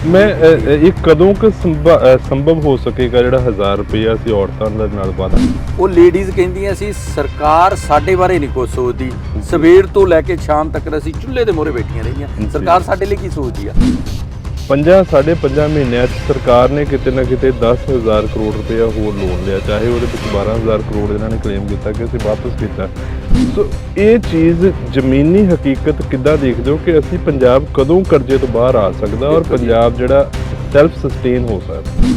मैं एक कदों क संभव हो सकेगा ਜਿਹੜਾ 1000 ਰੁਪਇਆ ਅਸੀਂ ਔਰਤਾਂ ਦੇ ਨਾਲ ਵਾਦਾ। ਉਹ ਲੇਡੀਜ਼ ਕਹਿੰਦੀਆਂ ਸੀ ਸਰਕਾਰ ਸਾਡੇ ਬਾਰੇ ਨਹੀਂ ਕੁਛ ਸੋਚਦੀ, ਸਵੇਰ ਤੋਂ ਲੈ ਕੇ ਸ਼ਾਮ ਤੱਕ ਅਸੀਂ ਚੁੱਲ੍ਹੇ ਦੇ ਮੂਹਰੇ ਬੈਠੀਆਂ ਰਹੀਆਂ, ਸਰਕਾਰ ਸਾਡੇ ਲਈ ਕੀ ਸੋਚਦੀ ਆ। 5.5 ਮਹੀਨਿਆਂ 'ਚ ਸਰਕਾਰ ਨੇ ਕਿਤੇ ਨਾ ਕਿਤੇ 10,000 ਕਰੋੜ ਰੁਪਇਆ ਹੋਰ ਲੋਨ ਲਿਆ, ਚਾਹੇ ਉਹਦੇ ਵਿੱਚ 12,000 ਕਰੋੜ ਇਹਨਾਂ ਨੇ ਕਲੇਮ ਕੀਤਾ ਕਿ ਅਸੀਂ ਵਾਪਸ ਕੀਤਾ। ਸੋ ਇਹ ਚੀਜ਼ ਜ਼ਮੀਨੀ ਹਕੀਕਤ ਕਿੱਦਾਂ ਦੇਖਦੇ ਹੋ ਕਿ ਅਸੀਂ ਪੰਜਾਬ ਕਦੋਂ ਕਰਜ਼ੇ ਤੋਂ ਬਾਹਰ ਆ ਸਕਦਾ ਔਰ ਪੰਜਾਬ ਜਿਹੜਾ ਸੈਲਫ ਸਸਟੇਨ ਹੋ ਸਕਦਾ?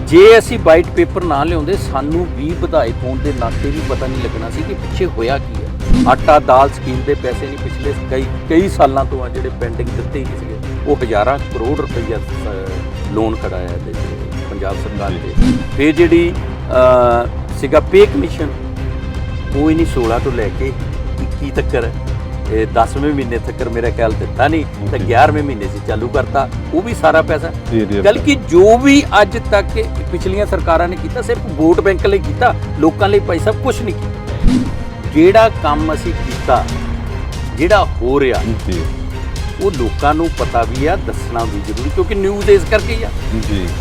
ਜੇ ਅਸੀਂ ਵਾਈਟ ਪੇਪਰ ਨਾ ਲਿਆਉਂਦੇ ਸਾਨੂੰ ਵੀ ਵਿਧਾਇਕ ਹੋਣ ਦੇ ਨਾਤੇ ਵੀ ਪਤਾ ਨਹੀਂ ਲੱਗਣਾ ਸੀ ਕਿ ਪਿੱਛੇ ਹੋਇਆ ਕੀ ਹੈ। ਆਟਾ ਦਾਲ ਸਕੀਮ ਦੇ ਪੈਸੇ ਨਹੀਂ ਪਿਛਲੇ ਕਈ ਸਾਲਾਂ ਤੋਂ ਆ ਜਿਹੜੇ ਪੈਂਡਿੰਗ ਦਿੱਤੇ ਹੀ ਨਹੀਂ ਸੀਗੇ, ਉਹ ਹਜ਼ਾਰਾਂ ਕਰੋੜ ਰੁਪਈਆ ਲੋਨ ਕਢਾਇਆ ਇਹਦੇ 'ਚ ਪੰਜਾਬ ਸਰਕਾਰ ਦੇ। ਫਿਰ ਜਿਹੜੀ ਸੀਗਾ ਪੇ ਕਮਿਸ਼ਨ ਉਹ ਹੀ ਨਹੀਂ 16 ਤੋਂ ਲੈ ਕੇ 21 ਤੱਕ, 10ਵੇਂ ਮਹੀਨੇ ਤੱਕ ਮੇਰਾ ਖਿਆਲ ਦਿੱਤਾ ਨਹੀਂ ਤਾਂ 11ਵੇਂ ਮਹੀਨੇ ਸੀ ਚਾਲੂ ਕਰਤਾ, ਉਹ ਵੀ ਸਾਰਾ ਪੈਸਾ। ਬਲਕਿ ਜੋ ਵੀ ਅੱਜ ਤੱਕ ਪਿਛਲੀਆਂ ਸਰਕਾਰਾਂ ਨੇ ਕੀਤਾ ਸਿਰਫ ਵੋਟ ਬੈਂਕ ਲਈ ਕੀਤਾ, ਲੋਕਾਂ ਲਈ ਪੈਸਾ ਕੁਝ ਨਹੀਂ ਕੀਤਾ। ਜਿਹੜਾ ਕੰਮ ਅਸੀਂ ਕੀਤਾ, ਜਿਹੜਾ ਹੋ ਰਿਹਾ ਉਹ ਲੋਕਾਂ ਨੂੰ ਪਤਾ ਵੀ ਆ, ਦੱਸਣਾ ਵੀ ਜ਼ਰੂਰੀ, ਕਿਉਂਕਿ ਨਿਊਜ਼ ਇਸ ਕਰਕੇ ਹੀ ਆ।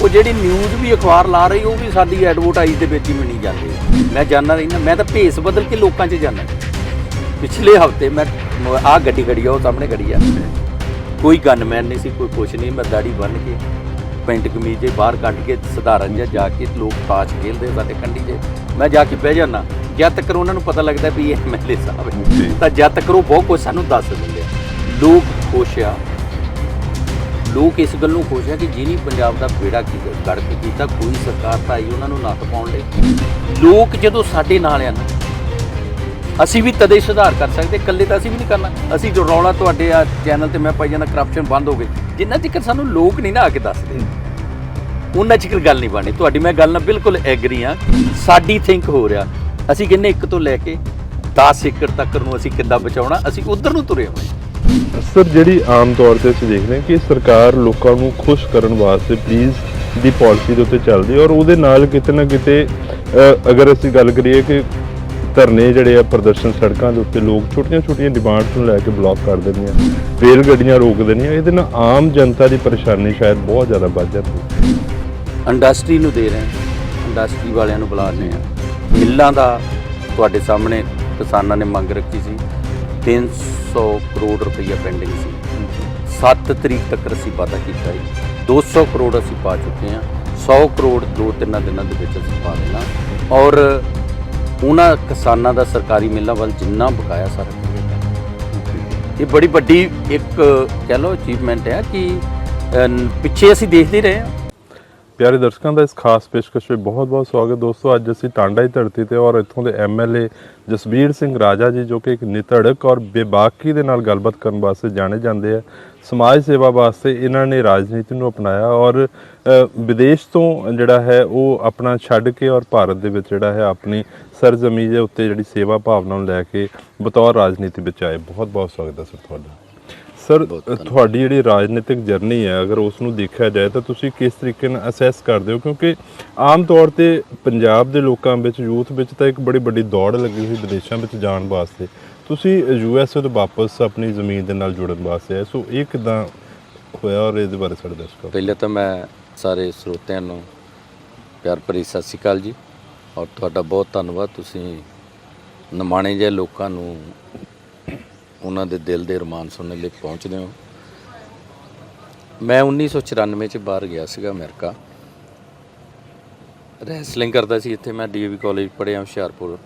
ਉਹ ਜਿਹੜੀ ਨਿਊਜ਼ ਵੀ ਅਖਬਾਰ ਲਾ ਰਹੀ ਉਹ ਵੀ ਸਾਡੀ ਐਡਵਰਟਾਈਜ਼ ਦੇ ਵਿੱਚ ਹੀ ਮਿਣੀ ਜਾਂਦੀ ਹੈ। ਮੈਂ ਜਾਣਦਾ ਰਹਿਣਾ, ਮੈਂ ਤਾਂ ਭੇਸ ਬਦਲ ਕੇ ਲੋਕਾਂ 'ਚ ਜਾਂਦਾ। ਪਿਛਲੇ ਹਫ਼ਤੇ ਮੈਂ ਆਹ ਗੱਡੀ ਖੜੀ ਆ, ਉਹ ਸਾਹਮਣੇ ਖੜੀ ਆ, ਕੋਈ ਗਨਮੈਨ ਨਹੀਂ ਸੀ, ਕੋਈ ਕੁਛ ਨਹੀਂ, ਮੈਂ ਦਾੜੀ ਬੰਨ੍ਹ ਕੇ ਪੈਂਟ ਕਮੀਜ਼ ਜੇ ਬਾਹਰ ਕੱਢ ਕੇ ਸਧਾਰਨ ਜਿਹਾ ਜਾ ਕੇ ਲੋਕ ਤਾਸ਼ ਖੇਲਦੇ ਸਾਡੇ ਕੰਢੀ 'ਚ ਮੈਂ ਜਾ ਕੇ ਬਹਿ ਜਾਂਦਾ। ਜਦ ਤੱਕ ਉਹਨਾਂ ਨੂੰ ਪਤਾ ਲੱਗਦਾ ਵੀ ਇਹ MLA ਸਾਹਿਬ ਹੈ ਤਾਂ ਜਦ ਤੱਕ ਉਹ ਬਹੁਤ ਕੁਛ ਸਾਨੂੰ ਦੱਸ ਦਿੰਦੇ ਆ। ਲੋਕ ਖੁਸ਼ ਆ, ਲੋਕ ਇਸ ਗੱਲੋਂ ਖੁਸ਼ ਆ ਕਿ ਜਿਹਨੇ ਪੰਜਾਬ ਦਾ ਬੇੜਾ ਗੜਕ ਕੀਤਾ, ਕੋਈ ਸਰਕਾਰ ਤਾਂ ਆਈ ਉਹਨਾਂ ਨੂੰ ਨੱਥ ਪਾਉਣ ਲਈ। ਲੋਕ ਜਦੋਂ ਸਾਡੇ ਨਾਲ ਆ ਨਾ, ਅਸੀਂ ਵੀ ਤਦੇ ਸੁਧਾਰ ਕਰ ਸਕਦੇ, ਇਕੱਲੇ ਤਾਂ ਅਸੀਂ ਵੀ ਨਹੀਂ ਕਰਨਾ। ਅਸੀਂ ਜੋ ਰੌਲਾ ਤੁਹਾਡੇ ਆ ਚੈਨਲ ਤੇ ਮੈਂ ਪਾਈ ਜਾਂਦਾ ਕਰਪਸ਼ਨ ਬੰਦ ਹੋ ਗਈ, ਜਿੰਨਾ ਚਿਰ ਸਾਨੂੰ ਲੋਕ ਨਹੀਂ ਨਾ ਆ ਕੇ ਦੱਸਦੇ ਉਹਨਾਂ ਚਿਰ ਗੱਲ ਨਹੀਂ ਬਣਨੀ। ਤੁਹਾਡੀ ਮੈਂ ਗੱਲ ਨਾਲ ਬਿਲਕੁਲ ਐਗਰੀ ਹਾਂ। ਸਾਡੀ ਥਿੰਕ ਹੋ ਰਿਹਾ, ਅਸੀਂ ਕਹਿੰਦੇ 1 ਤੋਂ ਲੈ ਕੇ 10 ਏਕੜ ਤੱਕ ਨੂੰ ਅਸੀਂ ਕਿੱਦਾਂ ਬਚਾਉਣਾ, ਅਸੀਂ ਉਧਰ ਨੂੰ ਤੁਰੇ ਹੋਏ। ਸਰ, ਜਿਹੜੀ ਆਮ ਤੌਰ ਤੇ ਅਸੀਂ ਦੇਖਦੇ ਹਾਂ ਕਿ ਸਰਕਾਰ ਲੋਕਾਂ ਨੂੰ ਖੁਸ਼ ਕਰਨ ਵਾਸਤੇ ਪਲੀਜ਼ ਦੀ ਪਾਲਿਸੀ ਦੇ ਉੱਤੇ ਚੱਲਦੀ ਔਰ ਉਹਦੇ ਨਾਲ ਕਿਤੇ ਨਾ ਕਿਤੇ ਅਗਰ ਅਸੀਂ ਗੱਲ ਕਰੀਏ ਕਿ ਧਰਨੇ ਜਿਹੜੇ ਆ ਪ੍ਰਦਰਸ਼ਨ ਸੜਕਾਂ ਦੇ ਉੱਤੇ ਲੋਕ ਛੋਟੀਆਂ ਡਿਮਾਂਡਸ ਨੂੰ ਲੈ ਕੇ ਬਲੌਕ ਕਰ ਦਿੰਦੇ ਆ, ਰੇਲ ਗੱਡੀਆਂ ਰੋਕ ਦਿੰਦੀਆਂ, ਇਹਦੇ ਨਾਲ ਆਮ ਜਨਤਾ ਦੀ ਪਰੇਸ਼ਾਨੀ ਸ਼ਾਇਦ ਬਹੁਤ ਜ਼ਿਆਦਾ ਵੱਧ ਜਾਂਦੀ। ਇੰਡਸਟਰੀ ਨੂੰ ਦੇ ਰਹੇ ਹਾਂ, ਇੰਡਸਟਰੀ ਵਾਲਿਆਂ ਨੂੰ ਬੁਲਾ ਰਹੇ ਹਾਂ। ਮਿੱਲਾਂ ਦਾ ਤੁਹਾਡੇ ਸਾਹਮਣੇ ਕਿਸਾਨਾਂ ਨੇ ਮੰਗ ਰੱਖੀ ਸੀ, 300 ਕਰੋੜ ਰੁਪਈਆ ਪੈਂਡਿੰਗ ਸੀ। 7 ਤਰੀਕ ਤੱਕ ਅਸੀਂ ਵਾਅਦਾ ਕੀਤਾ ਜੀ, 200 ਕਰੋੜ ਅਸੀਂ ਪਾ ਚੁੱਕੇ ਹਾਂ। 100 ਕਰੋੜ 2-3 ਦਿਨਾਂ ਦੇ ਵਿੱਚ ਅਸੀਂ ਪਾ ਦੇਣਾ ਔਰ ਉਹਨਾਂ ਕਿਸਾਨਾਂ ਦਾ ਸਰਕਾਰੀ ਮਿੱਲਾਂ ਵੱਲ ਜਿੰਨਾ ਬਕਾਇਆ ਸਾਰਾ ਇਹ ਬੜੀ ਵੱਡੀ ਇੱਕ ਕਹਿ ਲਓ ਅਚੀਵਮੈਂਟ ਹੈ ਕਿ ਪਿੱਛੇ ਅਸੀਂ ਦੇਖਦੇ ਰਹੇ ਹਾਂ। ਪਿਆਰੇ ਦਰਸ਼ਕਾਂ ਦਾ ਇਸ ਖਾਸ ਪੇਸ਼ਕਸ਼ ਵਿੱਚ ਬਹੁਤ-ਬਹੁਤ ਸਵਾਗਤ ਦੋਸਤੋ। ਅੱਜ ਅਸੀਂ ਟਾਂਡਾ ਦੀ ਧਰਤੀ ਤੇ ਔਰ ਇੱਥੋਂ ਦੇ MLA ਜਸਬੀਰ ਸਿੰਘ ਰਾਜਾ ਜੀ, ਜੋ ਕਿ ਇੱਕ ਨਿਧੜਕ ਔਰ ਬੇਬਾਕੀ ਦੇ ਨਾਲ ਗੱਲਬਾਤ ਕਰਨ ਵਾਸਤੇ ਜਾਣੇ ਜਾਂਦੇ ਆ, ਸਮਾਜ ਸੇਵਾ ਵਾਸਤੇ ਇਹਨਾਂ ਨੇ ਰਾਜਨੀਤੀ ਨੂੰ ਅਪਣਾਇਆ ਔਰ ਵਿਦੇਸ਼ ਤੋਂ ਜਿਹੜਾ ਹੈ ਉਹ ਆਪਣਾ ਛੱਡ ਕੇ ਔਰ ਭਾਰਤ ਦੇ ਵਿੱਚ ਜਿਹੜਾ ਹੈ ਆਪਣੀ ਸਰਜ਼ਮੀਨ ਦੇ ਉੱਤੇ ਜਿਹੜੀ ਸੇਵਾ ਭਾਵਨਾ ਨੂੰ ਲੈ ਕੇ ਬਤੌਰ ਰਾਜਨੀਤੀ ਵਿੱਚ ਆਏ। ਬਹੁਤ-ਬਹੁਤ ਸਵਾਗਤ ਹੈ ਸਰ ਤੁਹਾਡਾ। ਸਰ, ਤੁਹਾਡੀ ਜਿਹੜੀ ਰਾਜਨੀਤਿਕ ਜਰਨੀ ਹੈ, ਅਗਰ ਉਸ ਨੂੰ ਦੇਖਿਆ ਜਾਏ ਤਾਂ ਤੁਸੀਂ ਕਿਸ ਤਰੀਕੇ ਨਾਲ ਅਸੈਸ ਕਰਦੇ ਹੋ? ਕਿਉਂਕਿ ਆਮ ਤੌਰ ਤੇ ਪੰਜਾਬ ਦੇ ਲੋਕਾਂ ਵਿੱਚ, ਯੂਥ ਵਿੱਚ ਤਾਂ ਇੱਕ ਬੜੀ ਵੱਡੀ ਦੌੜ ਲੱਗੀ ਹੋਈ ਵਿਦੇਸ਼ਾਂ ਵਿੱਚ ਜਾਣ ਵਾਸਤੇ, ਤੁਸੀਂ USA ਤੋਂ ਵਾਪਸ ਆਪਣੀ ਜ਼ਮੀਨ ਦੇ ਨਾਲ ਜੁੜਨ ਵਾਸਤੇ ਆਏ, ਸੋ ਇਹ ਕਿੱਦਾਂ ਹੋਇਆ ਔਰ ਇਹਦੇ ਬਾਰੇ ਸਾਡੇ ਦੱਸੋ। ਪਹਿਲੇ ਤਾਂ ਮੈਂ ਸਾਰੇ ਸਰੋਤਿਆਂ ਨੂੰ ਪਿਆਰ ਭਰੀ ਸਤਿ ਸ਼੍ਰੀ ਅਕਾਲ ਜੀ ਔਰ ਤੁਹਾਡਾ ਬਹੁਤ ਧੰਨਵਾਦ। ਤੁਸੀਂ ਨਿਮਾਣੇ ਜਿਹੇ ਲੋਕਾਂ ਨੂੰ ਉਹਨਾਂ ਦੇ ਦਿਲ ਦੇ ਅਰਮਾਨ ਸੁਣਨ ਲਈ ਪਹੁੰਚਦੇ ਹੋ। ਮੈਂ 1994 'ਚ ਬਾਹਰ ਗਿਆ ਸੀਗਾ ਅਮਰੀਕਾ, ਰੈਸਲਿੰਗ ਕਰਦਾ ਸੀ ਇੱਥੇ। ਮੈਂ DAV ਕਾਲਜ ਪੜ੍ਹਿਆ ਹੁਸ਼ਿਆਰਪੁਰ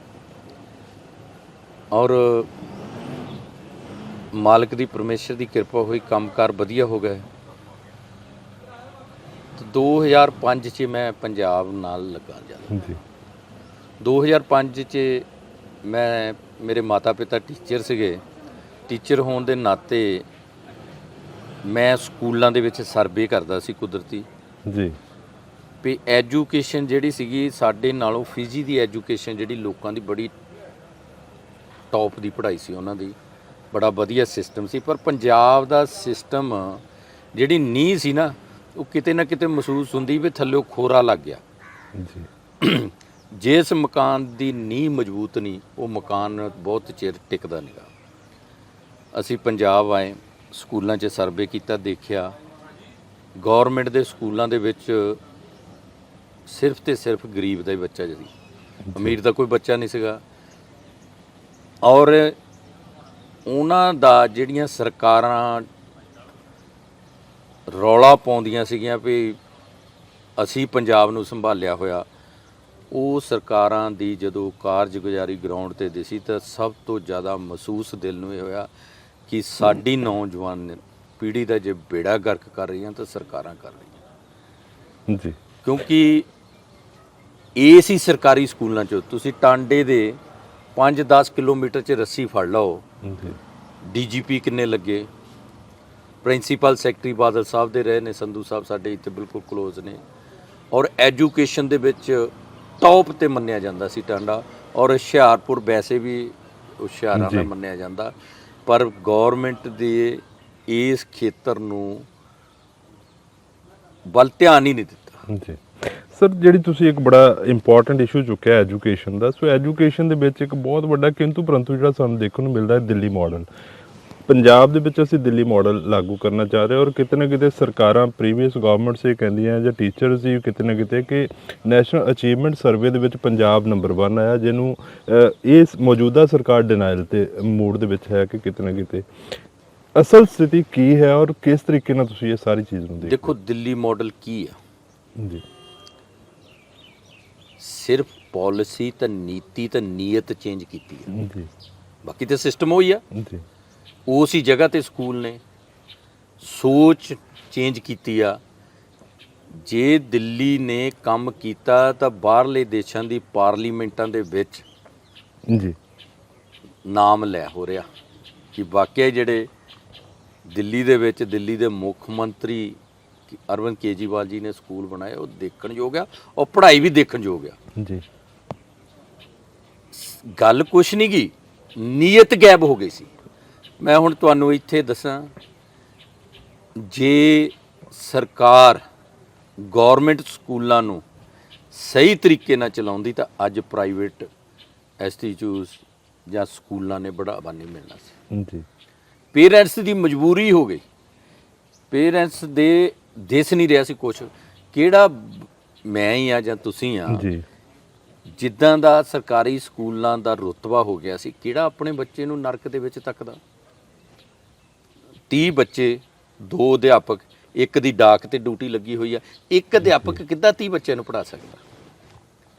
ਔਰ ਮਾਲਕ ਦੀ ਪਰਮੇਸ਼ਰ ਦੀ ਕਿਰਪਾ ਹੋਈ, ਕੰਮਕਾਰ ਵਧੀਆ ਹੋ ਗਏ। 2005 'ਚ ਮੈਂ ਪੰਜਾਬ ਨਾਲ ਲੱਗਾ ਜਾਂਦਾ। 2005 'ਚ ਮੇਰੇ ਮਾਤਾ ਪਿਤਾ ਟੀਚਰ ਸੀਗੇ। ਟੀਚਰ ਹੋਣ ਦੇ ਨਾਤੇ ਮੈਂ ਸਕੂਲਾਂ ਦੇ ਵਿੱਚ ਸਰਵੇ ਕਰਦਾ ਸੀ ਕੁਦਰਤੀ ਜੀ ਵੀ ਐਜੂਕੇਸ਼ਨ ਜਿਹੜੀ ਸੀਗੀ ਸਾਡੇ ਨਾਲੋਂ ਫਿਜੀ ਦੀ ਐਜੂਕੇਸ਼ਨ ਜਿਹੜੀ ਲੋਕਾਂ ਦੀ ਬੜੀ ਟੌਪ ਦੀ ਪੜ੍ਹਾਈ ਸੀ, ਉਹਨਾਂ ਦੀ ਬੜਾ ਵਧੀਆ ਸਿਸਟਮ ਸੀ। ਪਰ ਪੰਜਾਬ ਦਾ ਸਿਸਟਮ ਜਿਹੜੀ ਨੀਂਹ ਸੀ ਨਾ, ਉਹ ਕਿਤੇ ਨਾ ਕਿਤੇ ਮਹਿਸੂਸ ਹੁੰਦੀ ਵੀ ਥੱਲੇ ਖੋਰਾ ਲੱਗ ਗਿਆ ਜੀ। ਜਿਸ ਮਕਾਨ ਦੀ ਨੀਂਹ ਮਜ਼ਬੂਤ ਨਹੀਂ, ਉਹ ਮਕਾਨ ਬਹੁਤ ਚਿਰ ਟਿਕਦਾ ਨਹੀਂ ਗਾ। ਅਸੀਂ ਪੰਜਾਬ ਆਏ, ਸਕੂਲਾਂ 'ਚ ਸਰਵੇ ਕੀਤਾ, ਦੇਖਿਆ ਗੌਰਮੈਂਟ ਦੇ ਸਕੂਲਾਂ ਦੇ ਵਿੱਚ ਸਿਰਫ ਤੇ ਸਿਰਫ ਗਰੀਬ ਦਾ ਹੀ ਬੱਚਾ ਜੀ, ਅਮੀਰ ਦਾ ਕੋਈ ਬੱਚਾ ਨਹੀਂ ਸੀਗਾ। ਔਰ ਉਹਨਾਂ ਦਾ ਜਿਹੜੀਆਂ ਸਰਕਾਰਾਂ ਰੌਲਾ ਪਾਉਂਦੀਆਂ ਸੀਗੀਆਂ ਵੀ ਅਸੀਂ ਪੰਜਾਬ ਨੂੰ ਸੰਭਾਲਿਆ ਹੋਇਆ, ਉਹ ਸਰਕਾਰਾਂ ਦੀ ਜਦੋਂ ਕਾਰਜਗੁਜ਼ਾਰੀ ਗਰਾਊਂਡ ਤੇ ਦਿਸੀ ਤਾਂ ਸਭ ਤੋਂ ਜ਼ਿਆਦਾ ਮਹਿਸੂਸ ਦਿਲ ਨੂੰ ਇਹ ਹੋਇਆ ਕਿ ਸਾਡੀ ਨੌਜਵਾਨ ਪੀੜ੍ਹੀ ਦਾ ਜੇ ਬੇੜਾ ਗਰਕ ਕਰ ਰਹੀਆਂ ਤਾਂ ਸਰਕਾਰਾਂ ਕਰ ਰਹੀਆਂ ਜੀ। ਕਿਉਂਕਿ ਇਸ ਹੀ ਸਰਕਾਰੀ ਸਕੂਲਾਂ 'ਚ ਤੁਸੀਂ ਟਾਂਡੇ ਦੇ 5-10 ਕਿਲੋਮੀਟਰ 'ਚ ਰੱਸੀ ਫੜ ਲਓ, ਜੀ ਡੀਜੀਪੀ ਕਿੰਨੇ ਲੱਗੇ, ਪ੍ਰਿੰਸੀਪਲ ਸੈਕਟਰੀ ਬਾਦਲ ਸਾਹਿਬ ਦੇ ਰਹੇ ਨੇ, ਸੰਧੂ ਸਾਹਿਬ ਸਾਡੇ ਇੱਥੇ ਬਿਲਕੁਲ ਕਲੋਜ਼ ਨੇ। ਔਰ ਐਜੂਕੇਸ਼ਨ ਦੇ ਵਿੱਚ ਟੌਪ ਤੇ ਮੰਨਿਆ ਜਾਂਦਾ ਸੀ ਟਾਂਡਾ, ਔਰ ਹੁਸ਼ਿਆਰਪੁਰ ਵੈਸੇ ਵੀ ਹੁਸ਼ਿਆਰਾਂ ਦਾ ਮੰਨਿਆ ਜਾਂਦਾ, ਪਰ ਗੌਰਮੈਂਟ ਦੇ ਇਸ ਖੇਤਰ ਨੂੰ ਵੱਲ ਧਿਆਨ ਹੀ ਨਹੀਂ ਦਿੱਤਾ। ਜੀ ਸਰ, ਜਿਹੜੀ ਤੁਸੀਂ ਇੱਕ ਬੜਾ ਇੰਪੋਰਟੈਂਟ ਇਸ਼ੂ ਚੁੱਕਿਆ ਐਜੂਕੇਸ਼ਨ ਦਾ, ਸੋ ਐਜੂਕੇਸ਼ਨ ਦੇ ਵਿੱਚ ਇੱਕ ਬਹੁਤ ਵੱਡਾ ਕਿੰਤੂ ਪਰੰਤੂ ਜਿਹੜਾ ਸਾਨੂੰ ਦੇਖਣ ਨੂੰ ਮਿਲਦਾ ਹੈ ਦਿੱਲੀ ਮਾਡਲ। ਪੰਜਾਬ ਦੇ ਵਿੱਚ ਅਸੀਂ ਦਿੱਲੀ ਮਾਡਲ ਲਾਗੂ ਕਰਨਾ ਚਾਹ ਰਹੇ, ਔਰ ਕਿਤੇ ਨਾ ਕਿਤੇ ਸਰਕਾਰਾਂ ਪ੍ਰੀਵੀਅਸ ਗਵਰਨਮੈਂਟਸ ਇਹ ਕਹਿੰਦੀਆਂ ਜਾਂ ਟੀਚਰਸ ਹੀ ਕਿਤੇ ਨਾ ਕਿਤੇ ਕਿ ਨੈਸ਼ਨਲ ਅਚੀਵਮੈਂਟ ਸਰਵੇ ਦੇ ਵਿੱਚ ਪੰਜਾਬ ਨੰਬਰ 1 ਆਇਆ, ਜਿਹਨੂੰ ਇਸ ਮੌਜੂਦਾ ਸਰਕਾਰ ਡਿਨਾਈਲ ਤੇ ਮੂਡ ਦੇ ਵਿੱਚ ਹੈ ਕਿ ਕਿਤੇ ਨਾ ਕਿਤੇ ਅਸਲ ਸਥਿਤੀ ਕੀ ਹੈ ਔਰ ਕਿਸ ਤਰੀਕੇ ਨਾਲ ਤੁਸੀਂ ਇਹ ਸਾਰੀ ਚੀਜ਼ ਨੂੰ ਦੇਖੋ। ਦਿੱਲੀ ਮਾਡਲ ਕੀ ਆ ਜੀ? ਸਿਰਫ ਪਾਲਿਸੀ ਤੇ ਨੀਤੀ ਤੇ ਨੀਅਤ ਚੇਂਜ ਕੀਤੀ ਹੈ ਜੀ ਬਾਕੀ ਤੇ ਸਿਸਟਮ ਉਹੀ ਆ। ਜੀ ਉਸ ਹੀ ਜਗ੍ਹਾ ਤੇ ਸਕੂਲ ਨੇ ਸੋਚ ਚੇਂਜ ਕੀਤੀ ਆ। ਜੇ ਦਿੱਲੀ ਨੇ ਕੰਮ ਕੀਤਾ ਤਾਂ ਬਾਹਰਲੇ ਦੇਸ਼ਾਂ ਦੀ ਪਾਰਲੀਮੈਂਟਾਂ ਦੇ ਵਿੱਚ ਜੀ ਨਾਮ ਲੈ ਹੋ ਰਿਹਾ ਕਿ ਵਾਕਿਆ ਜਿਹੜੇ ਦਿੱਲੀ ਦੇ ਵਿੱਚ ਦਿੱਲੀ ਦੇ ਮੁੱਖ ਮੰਤਰੀ ਅਰਵਿੰਦ ਕੇਜਰੀਵਾਲ ਜੀ ਨੇ ਸਕੂਲ ਬਣਾਏ, ਉਹ ਦੇਖਣ ਯੋਗ ਆ, ਔਰ ਪੜ੍ਹਾਈ ਵੀ ਦੇਖਣ ਯੋਗ ਆ। ਜੀ ਗੱਲ ਕੁਛ ਨਹੀਂ ਗਈ, ਨੀਅਤ ਗਾਇਬ ਹੋ ਗਈ ਸੀ। ਮੈਂ ਹੁਣ ਤੁਹਾਨੂੰ ਇੱਥੇ ਦੱਸਾਂ, ਜੇ ਸਰਕਾਰ ਗੌਰਮੈਂਟ ਸਕੂਲਾਂ ਨੂੰ ਸਹੀ ਤਰੀਕੇ ਨਾਲ ਚਲਾਉਂਦੀ ਤਾਂ ਅੱਜ ਪ੍ਰਾਈਵੇਟ ਇੰਸਟੀਚਿਊਟਸ ਜਾਂ ਸਕੂਲਾਂ ਨੇ ਬੜਾਵਾ ਨਹੀਂ ਮਿਲਣਾ ਸੀ। ਜੀ ਪੇਰੈਂਟਸ ਦੀ ਮਜਬੂਰੀ ਹੋ ਗਈ, ਪੇਰੈਂਟਸ ਦੇ ਦਿਸ ਨਹੀਂ ਰਿਹਾ ਸੀ ਕੁਛ, ਕਿਹੜਾ ਮੈਂ ਹੀ ਆ ਜਾਂ ਤੁਸੀਂ ਆ, ਜੀ ਜਿੱਦਾਂ ਦਾ ਸਰਕਾਰੀ ਸਕੂਲਾਂ ਦਾ ਰੁਤਬਾ ਹੋ ਗਿਆ ਸੀ, ਕਿਹੜਾ ਆਪਣੇ ਬੱਚੇ ਨੂੰ ਨਰਕ ਦੇ ਵਿੱਚ ਤੱਕਦਾ। 30 ਬੱਚੇ, 2 ਅਧਿਆਪਕ, ਇੱਕ ਦੀ ਡਾਕ ਤੇ ਡਿਊਟੀ ਲੱਗੀ ਹੋਈ ਆ, ਇੱਕ ਅਧਿਆਪਕ ਕਿੱਦਾਂ 30 ਬੱਚਿਆਂ ਨੂੰ ਪੜ੍ਹਾ ਸਕਦਾ?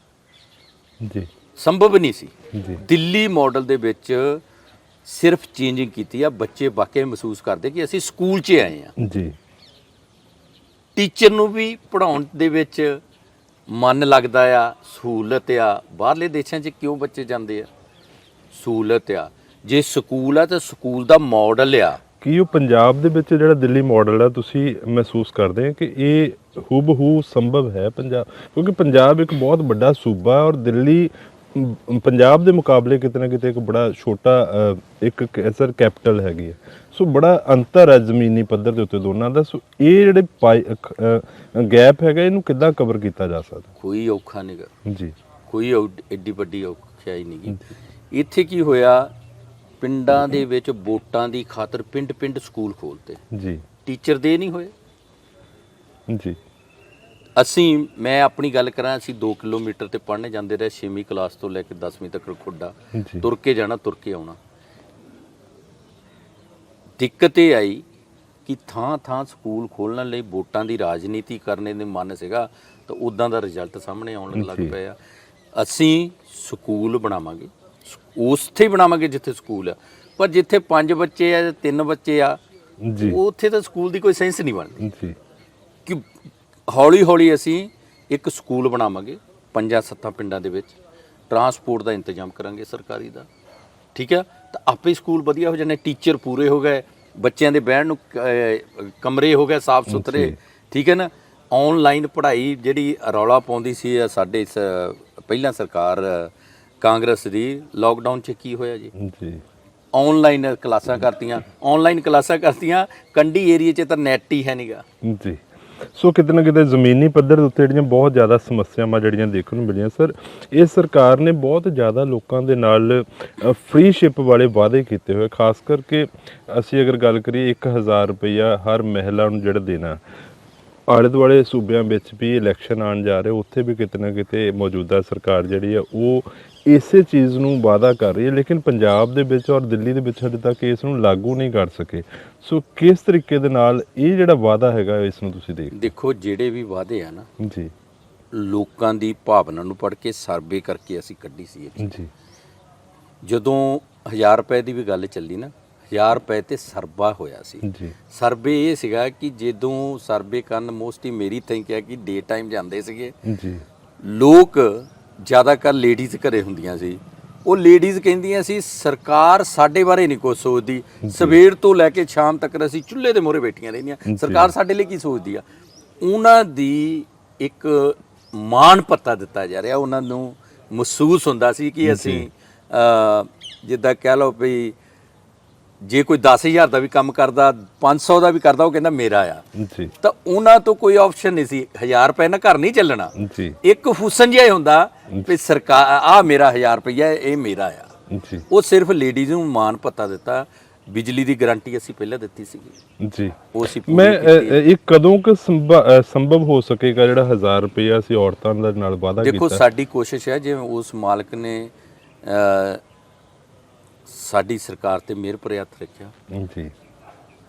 ਜੀ ਸੰਭਵ ਨਹੀਂ ਸੀ। ਜੀ ਦਿੱਲੀ ਮਾਡਲ ਦੇ ਵਿੱਚ ਸਿਰਫ ਚੇਂਜਿੰਗ ਕੀਤੀ ਆ, ਬੱਚੇ ਵਾਕਈ ਮਹਿਸੂਸ ਕਰਦੇ ਕਿ ਅਸੀਂ ਸਕੂਲ 'ਚ ਆਏ ਆ। ਜੀ ਟੀਚਰ ਨੂੰ ਵੀ ਪੜ੍ਹਾਉਣ ਦੇ ਵਿੱਚ ਮਨ ਲੱਗਦਾ ਆ, ਸਹੂਲਤ ਆ। ਬਾਹਰਲੇ ਦੇਸ਼ਾਂ 'ਚ ਕਿਉਂ ਬੱਚੇ ਜਾਂਦੇ ਆ? ਸਹੂਲਤ ਆ। ਜੇ ਸਕੂਲ ਆ ਤਾਂ ਸਕੂਲ ਦਾ ਮਾਡਲ ਆ। ਕੀ ਉਹ ਪੰਜਾਬ ਦੇ ਵਿੱਚ ਜਿਹੜਾ ਦਿੱਲੀ ਮਾਡਲ ਆ ਤੁਸੀਂ ਮਹਿਸੂਸ ਕਰਦੇ ਆ ਕਿ ਇਹ ਹੂਬਹੂ ਸੰਭਵ ਹੈ ਪੰਜਾਬ? ਕਿਉਂਕਿ ਪੰਜਾਬ ਇੱਕ ਬਹੁਤ ਵੱਡਾ ਸੂਬਾ ਹੈ ਔਰ ਦਿੱਲੀ ਪੰਜਾਬ ਦੇ ਮੁਕਾਬਲੇ ਕਿਤੇ ਨਾ ਕਿਤੇ ਇੱਕ ਬੜਾ ਛੋਟਾ ਇੱਕ ਸਰ ਕੈਪੀਟਲ ਹੈਗੀ ਹੈ। ਸੋ ਬੜਾ ਅੰਤਰ ਹੈ ਜ਼ਮੀਨੀ ਪੱਧਰ ਦੇ ਉੱਤੇ ਦੋਨਾਂ ਦਾ। ਸੋ ਇਹ ਜਿਹੜੇ ਗੈਪ ਹੈਗਾ, ਇਹਨੂੰ ਕਿੱਦਾਂ ਕਵਰ ਕੀਤਾ ਜਾ ਸਕਦਾ? ਕੋਈ ਔਖਾ ਨਹੀਂ ਗਾ ਜੀ, ਕੋਈ ਐਡੀ ਵੱਡੀ ਔਖਿਆਈ ਨਹੀਂ ਗੀ। ਇੱਥੇ ਕੀ ਹੋਇਆ, ਪਿੰਡਾਂ ਦੇ ਵਿੱਚ ਵੋਟਾਂ ਦੀ ਖਾਤਰ ਪਿੰਡ ਸਕੂਲ ਖੋਲ੍ਹਤੇ, ਜੀ ਟੀਚਰ ਦੇ ਨਹੀਂ ਹੋਏ। ਜੀ ਮੈਂ ਆਪਣੀ ਗੱਲ ਕਰਾਂ, ਅਸੀਂ 2 ਕਿਲੋਮੀਟਰ ਤੇ ਪੜ੍ਹਨੇ ਜਾਂਦੇ ਰਹੇ, 6ਵੀਂ ਕਲਾਸ ਤੋਂ ਲੈ ਕੇ 10ਵੀਂ ਤੱਕ ਖੁੱਡਾ, ਜੀ ਤੁਰ ਕੇ ਜਾਣਾ, ਤੁਰ ਕੇ ਆਉਣਾ। ਦਿੱਕਤ ਇਹ ਆਈ ਕਿ ਥਾਂ ਸਕੂਲ ਖੋਲ੍ਹਣ ਲਈ ਵੋਟਾਂ ਦੀ ਰਾਜਨੀਤੀ ਕਰਨੇ ਦੇ ਮਨ ਸੀਗਾ, ਤਾਂ ਉੱਦਾਂ ਦਾ ਰਿਜ਼ਲਟ ਸਾਹਮਣੇ ਆਉਣ ਲੱਗ ਪਿਆ। ਅਸੀਂ ਸਕੂਲ ਬਣਾਵਾਂਗੇ, ਉੱਥੇ ਬਣਾਵਾਂਗੇ ਜਿੱਥੇ ਸਕੂਲ ਆ, ਪਰ ਜਿੱਥੇ 5 ਬੱਚੇ ਆ ਜਾਂ 3 ਬੱਚੇ ਆ, ਜੀ ਉੱਥੇ ਤਾਂ ਸਕੂਲ ਦੀ ਕੋਈ ਸੈਂਸ ਨਹੀਂ ਬਣਦੀ। ਜੀ ਕਿ ਹੌਲੀ ਅਸੀਂ ਇੱਕ ਸਕੂਲ ਬਣਾਵਾਂਗੇ 5-7 ਪਿੰਡਾਂ ਦੇ ਵਿੱਚ, ਟਰਾਂਸਪੋਰਟ ਦਾ ਇੰਤਜ਼ਾਮ ਕਰਾਂਗੇ ਸਰਕਾਰੀ ਦਾ, ਠੀਕ ਆ, ਤਾਂ ਆਪੇ ਸਕੂਲ ਵਧੀਆ ਹੋ ਜਾਣੇ, ਟੀਚਰ ਪੂਰੇ ਹੋ ਗਏ, ਬੱਚਿਆਂ ਦੇ ਬਹਿਣ ਨੂੰ ਕਮਰੇ ਹੋ ਗਏ ਸਾਫ਼ ਸੁਥਰੇ, ਠੀਕ ਹੈ ਨਾ। ਆਨਲਾਈਨ ਪੜ੍ਹਾਈ ਜਿਹੜੀ ਰੌਲਾ ਪਾਉਂਦੀ ਸੀ ਸਾਡੇ ਪਹਿਲਾਂ ਸਰਕਾਰ ਕਾਂਗਰਸ ਦੀ, ਲਾਕਡਾਊਨ 'ਚ ਕੀ ਹੋਇਆ ਜੀ? ਜੀ ਆਨਲਾਈਨ ਕਲਾਸਾਂ ਕਰਤੀਆਂ, ਕੰਢੀ ਏਰੀਏ 'ਚ ਤਾਂ ਨੈਟ ਹੀ ਹੈ ਨਹੀਂਗਾ। ਜੀ ਸੋ ਕਿਤੇ ਨਾ ਕਿਤੇ ਜ਼ਮੀਨੀ ਪੱਧਰ ਦੇ ਉੱਤੇ ਜਿਹੜੀਆਂ ਬਹੁਤ ਜ਼ਿਆਦਾ ਸਮੱਸਿਆਵਾਂ ਜਿਹੜੀਆਂ ਦੇਖਣ ਨੂੰ ਮਿਲੀਆਂ ਸਰ, ਇਹ ਸਰਕਾਰ ਨੇ ਬਹੁਤ ਜ਼ਿਆਦਾ ਲੋਕਾਂ ਦੇ ਨਾਲ ਫ੍ਰੀ ਸ਼ਿਪ ਵਾਲੇ ਵਾਅਦੇ ਕੀਤੇ ਹੋਏ। ਖਾਸ ਕਰਕੇ ਅਸੀਂ ਅਗਰ ਗੱਲ ਕਰੀਏ 1000 ਰੁਪਈਆ ਹਰ ਮਹਿਲਾ ਨੂੰ ਜਿਹੜਾ ਦੇਣਾ, ਆਲੇ ਦੁਆਲੇ ਸੂਬਿਆਂ ਵਿੱਚ ਵੀ ਇਲੈਕਸ਼ਨ ਆਉਣ ਜਾ ਰਹੇ, ਉੱਥੇ ਵੀ ਕਿਤੇ ਨਾ ਕਿਤੇ ਮੌਜੂਦਾ ਸਰਕਾਰ ਜਿਹੜੀ ਆ ਉਹ ਇਸੇ ਚੀਜ਼ ਨੂੰ ਵਾਅਦਾ ਕਰ ਰਹੀ ਹੈ, ਲੇਕਿਨ ਪੰਜਾਬ ਦੇ ਵਿੱਚ ਔਰ ਦਿੱਲੀ ਦੇ ਵਿੱਚ ਹਜੇ ਤੱਕ ਇਸ ਨੂੰ ਲਾਗੂ ਨਹੀਂ ਕਰ ਸਕੇ। ਸੋ ਕਿਸ ਤਰੀਕੇ ਦੇ ਨਾਲ ਇਹ ਜਿਹੜਾ ਵਾਅਦਾ ਹੈਗਾ ਇਸ ਨੂੰ ਤੁਸੀਂ ਦੇਖੋ ਜਿਹੜੇ ਵੀ ਵਾਅਦੇ ਆ ਨਾ ਜੀ, ਲੋਕਾਂ ਦੀ ਭਾਵਨਾ ਨੂੰ ਪੜ੍ਹ ਕੇ ਸਰਵੇ ਕਰਕੇ ਅਸੀਂ ਕੱਢੀ ਸੀ ਇਹ। ਜੀ ਜਦੋਂ 1000 ਰੁਪਏ ਦੀ ਵੀ ਗੱਲ ਚੱਲੀ ਨਾ, 1000 ਰੁਪਏ ਤੇ ਸਰਵਾ ਹੋਇਆ ਸੀ। ਜੀ, ਸਰਵੇ ਇਹ ਸੀਗਾ ਕਿ ਜਦੋਂ ਸਰਵੇ ਕਰਨ ਮੋਸਟਲੀ ਮੇਰੀ ਥਿੰਕ ਹੈ ਕਿ ਡੇ ਟਾਈਮ ਜਾਂਦੇ ਸੀਗੇ ਜੀ, ਲੋਕ, ਜ਼ਿਆਦਾਤਰ ਲੇਡੀਜ਼ ਘਰੇ ਹੁੰਦੀਆਂ ਸੀ, ਉਹ ਲੇਡੀਜ਼ ਕਹਿੰਦੀਆਂ ਸੀ ਸਰਕਾਰ ਸਾਡੇ ਬਾਰੇ ਨਹੀਂ ਕੁਝ ਸੋਚਦੀ, ਸਵੇਰ ਤੋਂ ਲੈ ਕੇ ਸ਼ਾਮ ਤੱਕ ਅਸੀਂ ਚੁੱਲ੍ਹੇ ਦੇ ਮੂਹਰੇ ਬੈਠੀਆਂ ਰਹਿੰਦੀਆਂ, ਸਰਕਾਰ ਸਾਡੇ ਲਈ ਕੀ ਸੋਚਦੀ ਆ। ਉਹਨਾਂ ਦੀ ਇੱਕ ਮਾਣ ਪੱਤਾ ਦਿੱਤਾ ਜਾ ਰਿਹਾ, ਉਹਨਾਂ ਨੂੰ ਮਹਿਸੂਸ ਹੁੰਦਾ ਸੀ ਕਿ ਅਸੀਂ ਜਿੱਦਾਂ ਕਹਿ ਲਓ ਵੀ ਜੇ ਕੋਈ 10,000 ਦਾ ਵੀ ਕੰਮ ਕਰਦਾ, 500 ਦਾ ਵੀ ਕਰਦਾ, ਉਹ ਕਹਿੰਦਾ ਮੇਰਾ ਆ। ਜੀ, ਤਾਂ ਉਹਨਾਂ ਤੋਂ ਕੋਈ ਆਪਸ਼ਨ ਨਹੀਂ ਸੀ, 1000 ਰੁਪਏ ਨਾਲ ਘਰ ਨਹੀਂ ਚੱਲਣਾ। ਜੀ, ਇੱਕ ਹੁਸਨ ਜਿਹਾ ਹੁੰਦਾ ਵੀ ਸਰਕਾਰ ਆ ਮੇਰਾ 1000 ਰੁਪਇਆ ਇਹ ਮੇਰਾ ਆ। ਜੀ, ਉਹ ਸਿਰਫ ਲੇਡੀਜ਼ ਨੂੰ ਮਾਣ ਪੱਤਾ ਦਿੱਤਾ। ਬਿਜਲੀ ਦੀ ਗਾਰੰਟੀ ਅਸੀਂ ਪਹਿਲਾਂ ਦਿੱਤੀ ਸੀਗੀ ਜੀ। ਉਹ ਅਸੀਂ ਮੈਂ ਇਹ ਕਦੋਂ ਕਿ ਸੰਭਵ ਹੋ ਸਕੇਗਾ ਜਿਹੜਾ 1000 ਰੁਪਇਆ ਅਸੀਂ ਔਰਤਾਂ ਦੇ ਨਾਲ ਵਾਅਦਾ ਕੀਤਾ? ਦੇਖੋ ਸਾਡੀ ਕੋਸ਼ਿਸ਼ ਹੈ, ਜਿਵੇਂ ਉਸ ਮਾਲਕ ਨੇ ਸਾਡੀ ਸਰਕਾਰ ਤੇ ਮਿਹਰ ਭਰੇ ਹੱਥ ਰੱਖਿਆ, ਜੀ,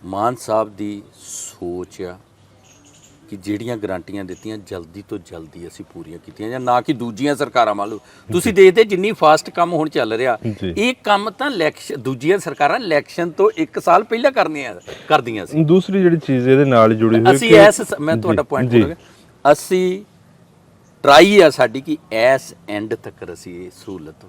ਮਾਨ ਸਾਹਿਬ ਦੀ ਸੋਚ ਆ ਕਿ ਜਿਹੜੀਆਂ ਗਰੰਟੀਆਂ ਦਿੱਤੀਆਂ ਜਲਦੀ ਤੋਂ ਜਲਦੀ ਅਸੀਂ ਪੂਰੀਆਂ ਕੀਤੀਆਂ, ਜਾਂ ਨਾ ਕਿ ਦੂਜੀਆਂ ਸਰਕਾਰਾਂ ਮੰਨ ਲਓ ਤੁਸੀਂ ਦੇਖਦੇ ਜਿੰਨੀ ਫਾਸਟ ਕੰਮ ਹੁਣ ਚੱਲ ਰਿਹਾ, ਇਹ ਕੰਮ ਤਾਂ ਦੂਜੀਆਂ ਸਰਕਾਰਾਂ ਇਲੈਕਸ਼ਨ ਤੋਂ 1 ਸਾਲ ਪਹਿਲਾਂ ਕਰਦੀਆਂ ਸੀ। ਦੂਸਰੀ ਜਿਹੜੀ ਚੀਜ਼ ਇਹਦੇ ਨਾਲ ਜੁੜੀ ਹੋਈ ਅਸੀਂ ਮੈਂ ਤੁਹਾਡਾ ਪੁਆਇੰਟ ਬੋਲਾਂਗਾ, ਅਸੀਂ ਟਰਾਈ ਆ ਸਾਡੀ ਕਿ ਐਸ ਐਂਡ ਤੱਕ ਅਸੀਂ ਇਹ ਸਹੂਲਤ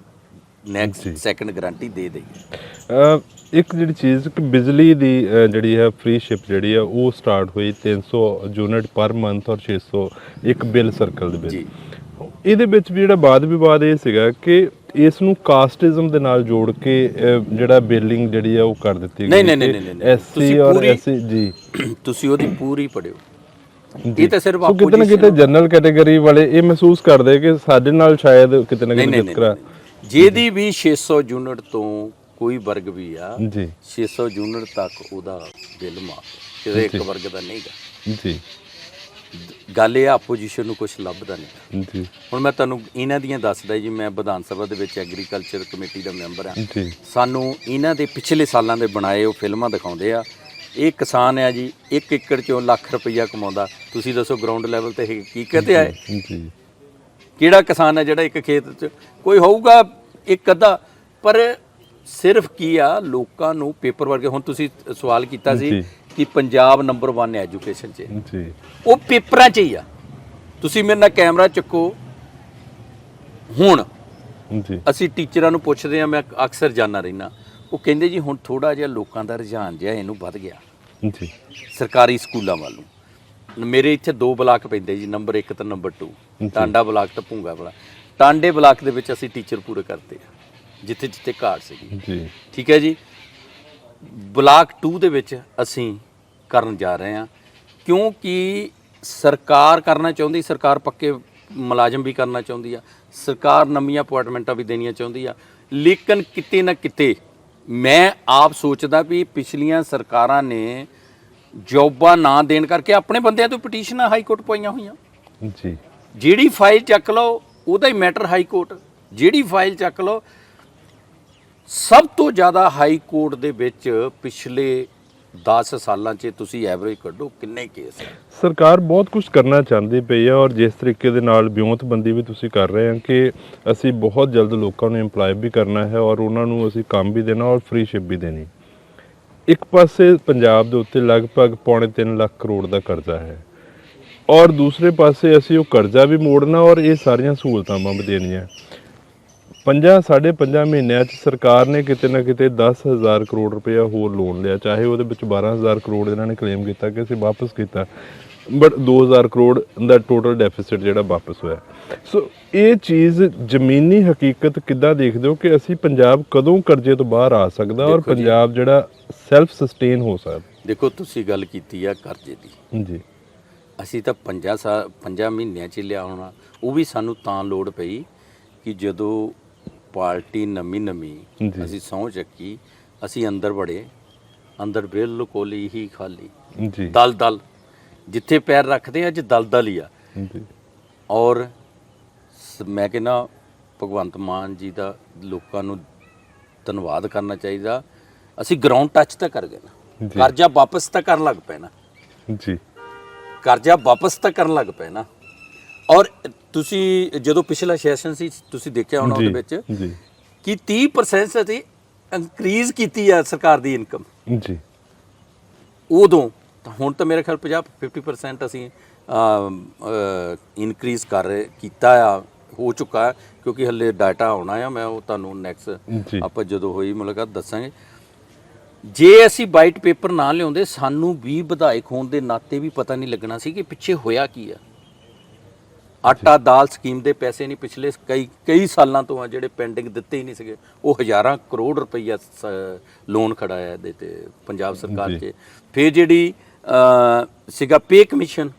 ਨੈਕਸਟ ਸੈਕੰਡ ਗਾਰੰਟੀ ਦੇ ਦੇਈਏ। ਇੱਕ ਜਿਹੜੀ ਚੀਜ਼ ਕਿ ਬਿਜਲੀ ਦੀ ਜਿਹੜੀ ਹੈ ਫ੍ਰੀ ਸ਼ਿਪ ਜਿਹੜੀ ਆ ਉਹ ਸਟਾਰਟ ਹੋਈ 300 ਯੂਨਿਟ ਪਰ ਮੰਥ ਔਰ 600 ਇੱਕ ਬਿੱਲ ਸਰਕਲ ਦੇ ਵਿੱਚ। ਇਹਦੇ ਵਿੱਚ ਵੀ ਜਿਹੜਾ ਬਾਦ ਵਿਵਾਦ ਇਹ ਸੀਗਾ ਕਿ ਇਸ ਨੂੰ ਕਾਸਟਿਜ਼ਮ ਦੇ ਨਾਲ ਜੋੜ ਕੇ ਜਿਹੜਾ ਬਿਲਿੰਗ ਜਿਹੜੀ ਆ ਉਹ ਕਰ ਦਿੱਤੀ ਗਈ। ਨਹੀਂ ਐਸਸੀ ਔਰ ਐਸਸੀ ਜੀ, ਤੁਸੀਂ ਉਹਦੀ ਪੂਰੀ ਪੜਿਓ। ਇਹ ਤਾਂ ਸਿਰਫ ਆਪੋ ਕਿਤੇ ਨਾ ਕਿਤੇ ਜਨਰਲ ਕੈਟਾਗਰੀ ਵਾਲੇ ਇਹ ਮਹਿਸੂਸ ਕਰਦੇ ਕਿ ਸਾਡੇ ਨਾਲ ਸ਼ਾਇਦ ਕਿਤੇ ਨਾ ਕਿਤੇ ਵਿਤਕਰਾ। ਜਿਹਦੀ ਵੀ 600 ਯੂਨਿਟ ਤੋਂ ਕੋਈ ਵਰਗ ਵੀ ਆ ਜੀ, 600 ਯੂਨਿਟ ਤੱਕ ਉਹਦਾ ਬਿੱਲ ਮਾਫ, ਕਿਸੇ ਇੱਕ ਵਰਗ ਦਾ ਨਹੀਂਗਾ ਜੀ। ਗੱਲ ਇਹ ਆਪੋਜੀਸ਼ਨ ਨੂੰ ਕੁਝ ਲੱਭਦਾ ਨਹੀਂ ਜੀ। ਹੁਣ ਮੈਂ ਤੁਹਾਨੂੰ ਇਹਨਾਂ ਦੀਆਂ ਦੱਸਦਾ ਜੀ, ਮੈਂ ਵਿਧਾਨ ਸਭਾ ਦੇ ਵਿੱਚ ਐਗਰੀਕਲਚਰ ਕਮੇਟੀ ਦਾ ਮੈਂਬਰ ਹਾਂ ਜੀ। ਸਾਨੂੰ ਇਹਨਾਂ ਦੇ ਪਿਛਲੇ ਸਾਲਾਂ ਦੇ ਬਣਾਏ ਉਹ ਫਿਲਮਾਂ ਦਿਖਾਉਂਦੇ ਆ। ਇਹ ਕਿਸਾਨ ਆ ਜੀ, 1 ਏਕੜ ਚੋਂ ਲੱਖ ਰੁਪਈਆ ਕਮਾਉਂਦਾ। ਤੁਸੀਂ ਦੱਸੋ ਗਰਾਊਂਡ ਲੈਵਲ ਤੇ ਕੀ ਕਹਤੇ ਆਏ? ਜੀ। ਕਿਹੜਾ ਕਿਸਾਨ ਹੈ ਜਿਹੜਾ ਇੱਕ ਖੇਤ 'ਚ ਕੋਈ ਹੋਊਗਾ ਇੱਕ ਅੱਧਾ, ਪਰ ਸਿਰਫ ਕੀ ਆ ਲੋਕਾਂ ਨੂੰ ਪੇਪਰ ਵਰਗੇ। ਹੁਣ ਤੁਸੀਂ ਸਵਾਲ ਕੀਤਾ ਸੀ ਕਿ ਪੰਜਾਬ ਨੰਬਰ 1 ਹੈ ਐਜੂਕੇਸ਼ਨ 'ਚ, ਜੀ। ਉਹ ਪੇਪਰਾਂ 'ਚ ਹੀ ਆ। ਤੁਸੀਂ ਮੇਰੇ ਨਾਲ ਕੈਮਰਾ ਚੱਕੋ ਹੁਣ, ਜੀ। ਅਸੀਂ ਟੀਚਰਾਂ ਨੂੰ ਪੁੱਛਦੇ ਆ, ਮੈਂ ਅਕਸਰ ਜਾਣਾ ਰਹਿਣਾ, ਉਹ ਕਹਿੰਦੇ ਜੀ ਹੁਣ ਥੋੜਾ ਜਿਹਾ ਲੋਕਾਂ ਦਾ ਰੁਝਾਨ ਜਿਹਾ ਇਹਨੂੰ ਵੱਧ ਗਿਆ ਜੀ, ਸਰਕਾਰੀ ਸਕੂਲਾਂ ਵੱਲ ਨੂੰ। ਮੇਰੇ ਇੱਥੇ 2 ਬਲਾਕ ਪੈਂਦੇ ਜੀ, ਨੰਬਰ 1 ਤੇ ਨੰਬਰ 2, ਟਾਂਡਾ ਬਲਾਕ ਤੇ ਭੁੰਗਾ ਬਲਾਕ। ਟਾਂਡੇ ਬਲਾਕ ਦੇ ਵਿੱਚ ਅਸੀਂ ਟੀਚਰ ਪੂਰੇ ਕਰਤੇ ਆ ਜਿੱਥੇ ਜਿੱਥੇ ਘਾਟ ਸੀਗੀ, ਜੀ। ਠੀਕ ਹੈ ਜੀ। ਬਲਾਕ 2 ਦੇ ਵਿੱਚ ਅਸੀਂ ਕਰਨ ਜਾ ਰਹੇ ਹਾਂ ਕਿਉਂਕਿ ਸਰਕਾਰ ਕਰਨਾ ਚਾਹੁੰਦੀ, ਸਰਕਾਰ ਪੱਕੇ ਮੁਲਾਜ਼ਮ ਵੀ ਕਰਨਾ ਚਾਹੁੰਦੀ ਆ, ਸਰਕਾਰ ਨਵੀਆਂ ਅਪਾਇੰਟਮੈਂਟਾਂ ਵੀ ਦੇਣੀਆਂ ਚਾਹੁੰਦੀ ਆ, ਲੇਕਿਨ ਕਿਤੇ ਨਾ ਕਿਤੇ ਮੈਂ ਆਪ ਸੋਚਦਾ ਵੀ ਪਿਛਲੀਆਂ ਸਰਕਾਰਾਂ ਨੇ ਜੋਬਾਂ ਨਾ ਦੇਣ ਕਰਕੇ ਆਪਣੇ ਬੰਦਿਆਂ ਤੋਂ ਪਟੀਸ਼ਨਾਂ ਹਾਈ ਕੋਰਟ ਪਾਈਆਂ ਹੋਈਆਂ। ਜੀ। ਜਿਹੜੀ ਫਾਈਲ ਚੱਕ ਲਓ ਉਹਦਾ ਹੀ ਮੈਟਰ ਹਾਈ ਕੋਰਟ, ਜਿਹੜੀ ਫਾਈਲ ਚੱਕ ਲਓ। ਸਭ ਤੋਂ ਜ਼ਿਆਦਾ ਹਾਈ ਕੋਰਟ ਦੇ ਵਿੱਚ ਪਿਛਲੇ 10 ਸਾਲਾਂ 'ਚ ਤੁਸੀਂ ਐਵਰੇਜ ਕੱਢੋ ਕਿੰਨੇ ਕੇਸ ਹੈ। ਸਰਕਾਰ ਬਹੁਤ ਕੁਝ ਕਰਨਾ ਚਾਹੁੰਦੀ ਪਈ ਹੈ ਔਰ ਜਿਸ ਤਰੀਕੇ ਦੇ ਨਾਲ ਵਿਉਂਤਬੰਦੀ ਵੀ ਤੁਸੀਂ ਕਰ ਰਹੇ ਹੋ ਕਿ ਅਸੀਂ ਬਹੁਤ ਜਲਦ ਲੋਕਾਂ ਨੂੰ ਇੰਪਲਾਈ ਵੀ ਕਰਨਾ ਹੈ ਔਰ ਉਹਨਾਂ ਨੂੰ ਅਸੀਂ ਕੰਮ ਵੀ ਦੇਣਾ ਔਰ ਫ੍ਰੀ ਸ਼ਿਪ ਵੀ ਦੇਣੀ। ਇੱਕ ਪਾਸੇ ਪੰਜਾਬ ਦੇ ਉੱਤੇ ਲਗਭਗ 3.25 ਲੱਖ ਕਰੋੜ ਦਾ ਕਰਜ਼ਾ ਹੈ ਔਰ ਦੂਸਰੇ ਪਾਸੇ ਅਸੀਂ ਉਹ ਕਰਜ਼ਾ ਵੀ ਮੋੜਨਾ ਔਰ ਇਹ ਸਾਰੀਆਂ ਸਹੂਲਤਾਂ ਵੀ ਦੇਣੀਆਂ। 5.5 ਮਹੀਨਿਆਂ 'ਚ ਸਰਕਾਰ ਨੇ ਕਿਤੇ ਨਾ ਕਿਤੇ 10,000 ਕਰੋੜ ਰੁਪਇਆ ਹੋਰ ਲੋਨ ਲਿਆ, ਚਾਹੇ ਉਹਦੇ ਵਿੱਚ 12,000 ਕਰੋੜ ਇਹਨਾਂ ਨੇ ਕਲੇਮ ਕੀਤਾ ਕਿ ਅਸੀਂ ਵਾਪਸ ਕੀਤਾ, but 2,000 crore the total deficit ਜਿਹੜਾ ਵਾਪਸ ਹੋਇਆ। ਸੋ ਇਹ ਚੀਜ਼ ਜ਼ਮੀਨੀ ਹਕੀਕਤ ਕਿੱਦਾਂ ਦੇਖਦੇ ਹੋ ਕਿ ਅਸੀਂ ਪੰਜਾਬ ਕਦੋਂ ਕਰਜ਼ੇ ਤੋਂ ਬਾਹਰ ਆ ਸਕਦਾ ਔਰ ਪੰਜਾਬ ਜਿਹੜਾ ਸੈਲਫ ਸਸਟੇਨ ਹੋ ਸਕਦਾ? ਦੇਖੋ ਤੁਸੀਂ ਗੱਲ ਕੀਤੀ ਆ ਕਰਜ਼ੇ ਦੀ ਜੀ। ਅਸੀਂ ਤਾਂ 5 ਮਹੀਨਿਆਂ 'ਚ ਲਿਆ ਹੋਣਾ, ਉਹ ਵੀ ਸਾਨੂੰ ਤਾਂ ਲੋੜ ਪਈ ਕਿ ਜਦੋਂ ਪਾਰਟੀ ਨਵੀਂ ਅਸੀਂ ਸਹੁੰ ਚੱਕੀ, ਅਸੀਂ ਅੰਦਰ ਵੜੇ, ਅੰਦਰ ਬਿਲਕੁਲ ਹੀ ਖਾਲੀ, ਦਲ ਜਿੱਥੇ ਪੈਰ ਰੱਖਦੇ ਆ ਅੱਜ ਦਲਦਲ ਹੀ ਆ। ਜੀ ਔਰ ਮੈਂ ਕਹਿੰਦਾ ਭਗਵੰਤ ਮਾਨ ਜੀ ਦਾ ਲੋਕਾਂ ਨੂੰ ਧੰਨਵਾਦ ਕਰਨਾ ਚਾਹੀਦਾ। ਅਸੀਂ ਗਰਾਊਂਡ ਟੱਚ ਤਾਂ ਕਰ ਗਏ ਨਾ, ਕਰਜ਼ਾ ਵਾਪਸ ਤਾਂ ਕਰਨ ਲੱਗ ਪਏ ਨਾ ਜੀ, ਕਰਜ਼ਾ ਵਾਪਸ ਤਾਂ ਕਰਨ ਲੱਗ ਪਏ ਨਾ। ਔਰ ਤੁਸੀਂ ਜਦੋਂ ਪਿਛਲਾ ਸੈਸ਼ਨ ਸੀ ਤੁਸੀਂ ਦੇਖਿਆ ਹੋਣਾ ਉਹਦੇ ਵਿੱਚ ਜੀ ਕਿ 30% ਅਸੀਂ ਇਨਕਰੀਜ਼ ਕੀਤੀ ਆ ਸਰਕਾਰ ਦੀ ਇਨਕਮ ਜੀ। ਉਦੋਂ ਤਾਂ ਹੁਣ ਤਾਂ ਮੇਰੇ ਖਿਆਲ 50% ਅਸੀਂ ਇਨਕਰੀਜ਼ ਕੀਤਾ ਆ, ਹੋ ਚੁੱਕਾ ਕਿਉਂਕਿ ਹੱਲੇ ਡਾਟਾ ਆਉਣਾ ਆ। ਮੈਂ ਉਹ ਤੁਹਾਨੂੰ ਨੈਕਸਟ ਆਪਾਂ ਜਦੋਂ ਹੋਈ ਮੁਲਾਕਾਤ ਦੱਸਾਂਗੇ। ਜੇ ਅਸੀਂ ਵਾਈਟ ਪੇਪਰ ਨਾ ਲਿਆਉਂਦੇ ਸਾਨੂੰ ਵੀ ਵਿਧਾਇਕ ਹੋਣ ਦੇ ਨਾਤੇ ਵੀ ਪਤਾ ਨਹੀਂ ਲੱਗਣਾ ਸੀ ਕਿ ਪਿੱਛੇ ਹੋਇਆ ਕੀ ਆ। ਆਟਾ ਦਾਲ ਸਕੀਮ ਦੇ ਪੈਸੇ ਨਹੀਂ ਪਿਛਲੇ ਕਈ ਸਾਲਾਂ ਤੋਂ ਆ ਜਿਹੜੇ ਪੈਂਡਿੰਗ ਦਿੱਤੇ ਹੀ ਨਹੀਂ ਸੀਗੇ। ਉਹ ਹਜ਼ਾਰਾਂ ਕਰੋੜ ਰੁਪਈਆ ਲੋਨ ਖੜਾ ਹੈ ਇਹਦੇ ਤੇ ਪੰਜਾਬ ਸਰਕਾਰ 'ਚ। ਫਿਰ ਜਿਹੜੀ ਸੀਗਾ ਪੇ ਕਮਿਸ਼ਨ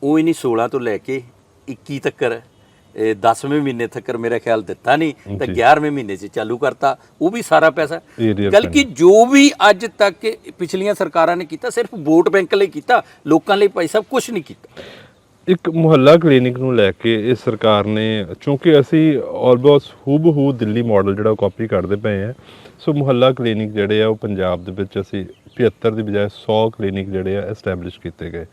ਉਹ ਹੀ ਨਹੀਂ 16 ਤੋਂ ਲੈ ਕੇ 21 ਤੱਕ 10ਵੇਂ ਮਹੀਨੇ ਤੱਕ ਮੇਰਾ ਖਿਆਲ ਦਿੱਤਾ ਨਹੀਂ ਤਾਂ 11ਵੇਂ ਮਹੀਨੇ 'ਚ ਚਾਲੂ ਕਰਤਾ। ਉਹ ਵੀ ਸਾਰਾ ਪੈਸਾ ਬਲਕਿ ਜੋ ਵੀ ਅੱਜ ਤੱਕ ਪਿਛਲੀਆਂ ਸਰਕਾਰਾਂ ਨੇ ਕੀਤਾ ਸਿਰਫ ਵੋਟ ਬੈਂਕ ਲਈ ਕੀਤਾ, ਲੋਕਾਂ ਲਈ ਭਾਈ ਸਾਹਿਬ ਕੁਝ ਨਹੀਂ ਕੀਤਾ। ਇੱਕ ਮੁਹੱਲਾ ਕਲੀਨਿਕ ਨੂੰ ਲੈ ਕੇ ਇਸ ਸਰਕਾਰ ਨੇ, ਕਿਉਂਕਿ ਅਸੀਂ ਆਲਮੋਸਟ ਹੂਬਹੂ ਦਿੱਲੀ ਮਾਡਲ ਜਿਹੜਾ ਉਹ ਕਾਪੀ ਕਰਦੇ ਪਏ ਆ, ਸੋ ਮੁਹੱਲਾ ਕਲੀਨਿਕ ਜਿਹੜੇ ਆ ਉਹ ਪੰਜਾਬ ਦੇ ਵਿੱਚ ਅਸੀਂ 75 ਦੀ ਬਜਾਏ 100 ਕਲੀਨਿਕ ਜਿਹੜੇ ਆ ਐਸਟੈਬਲਿਸ਼ ਕੀਤੇ ਗਏ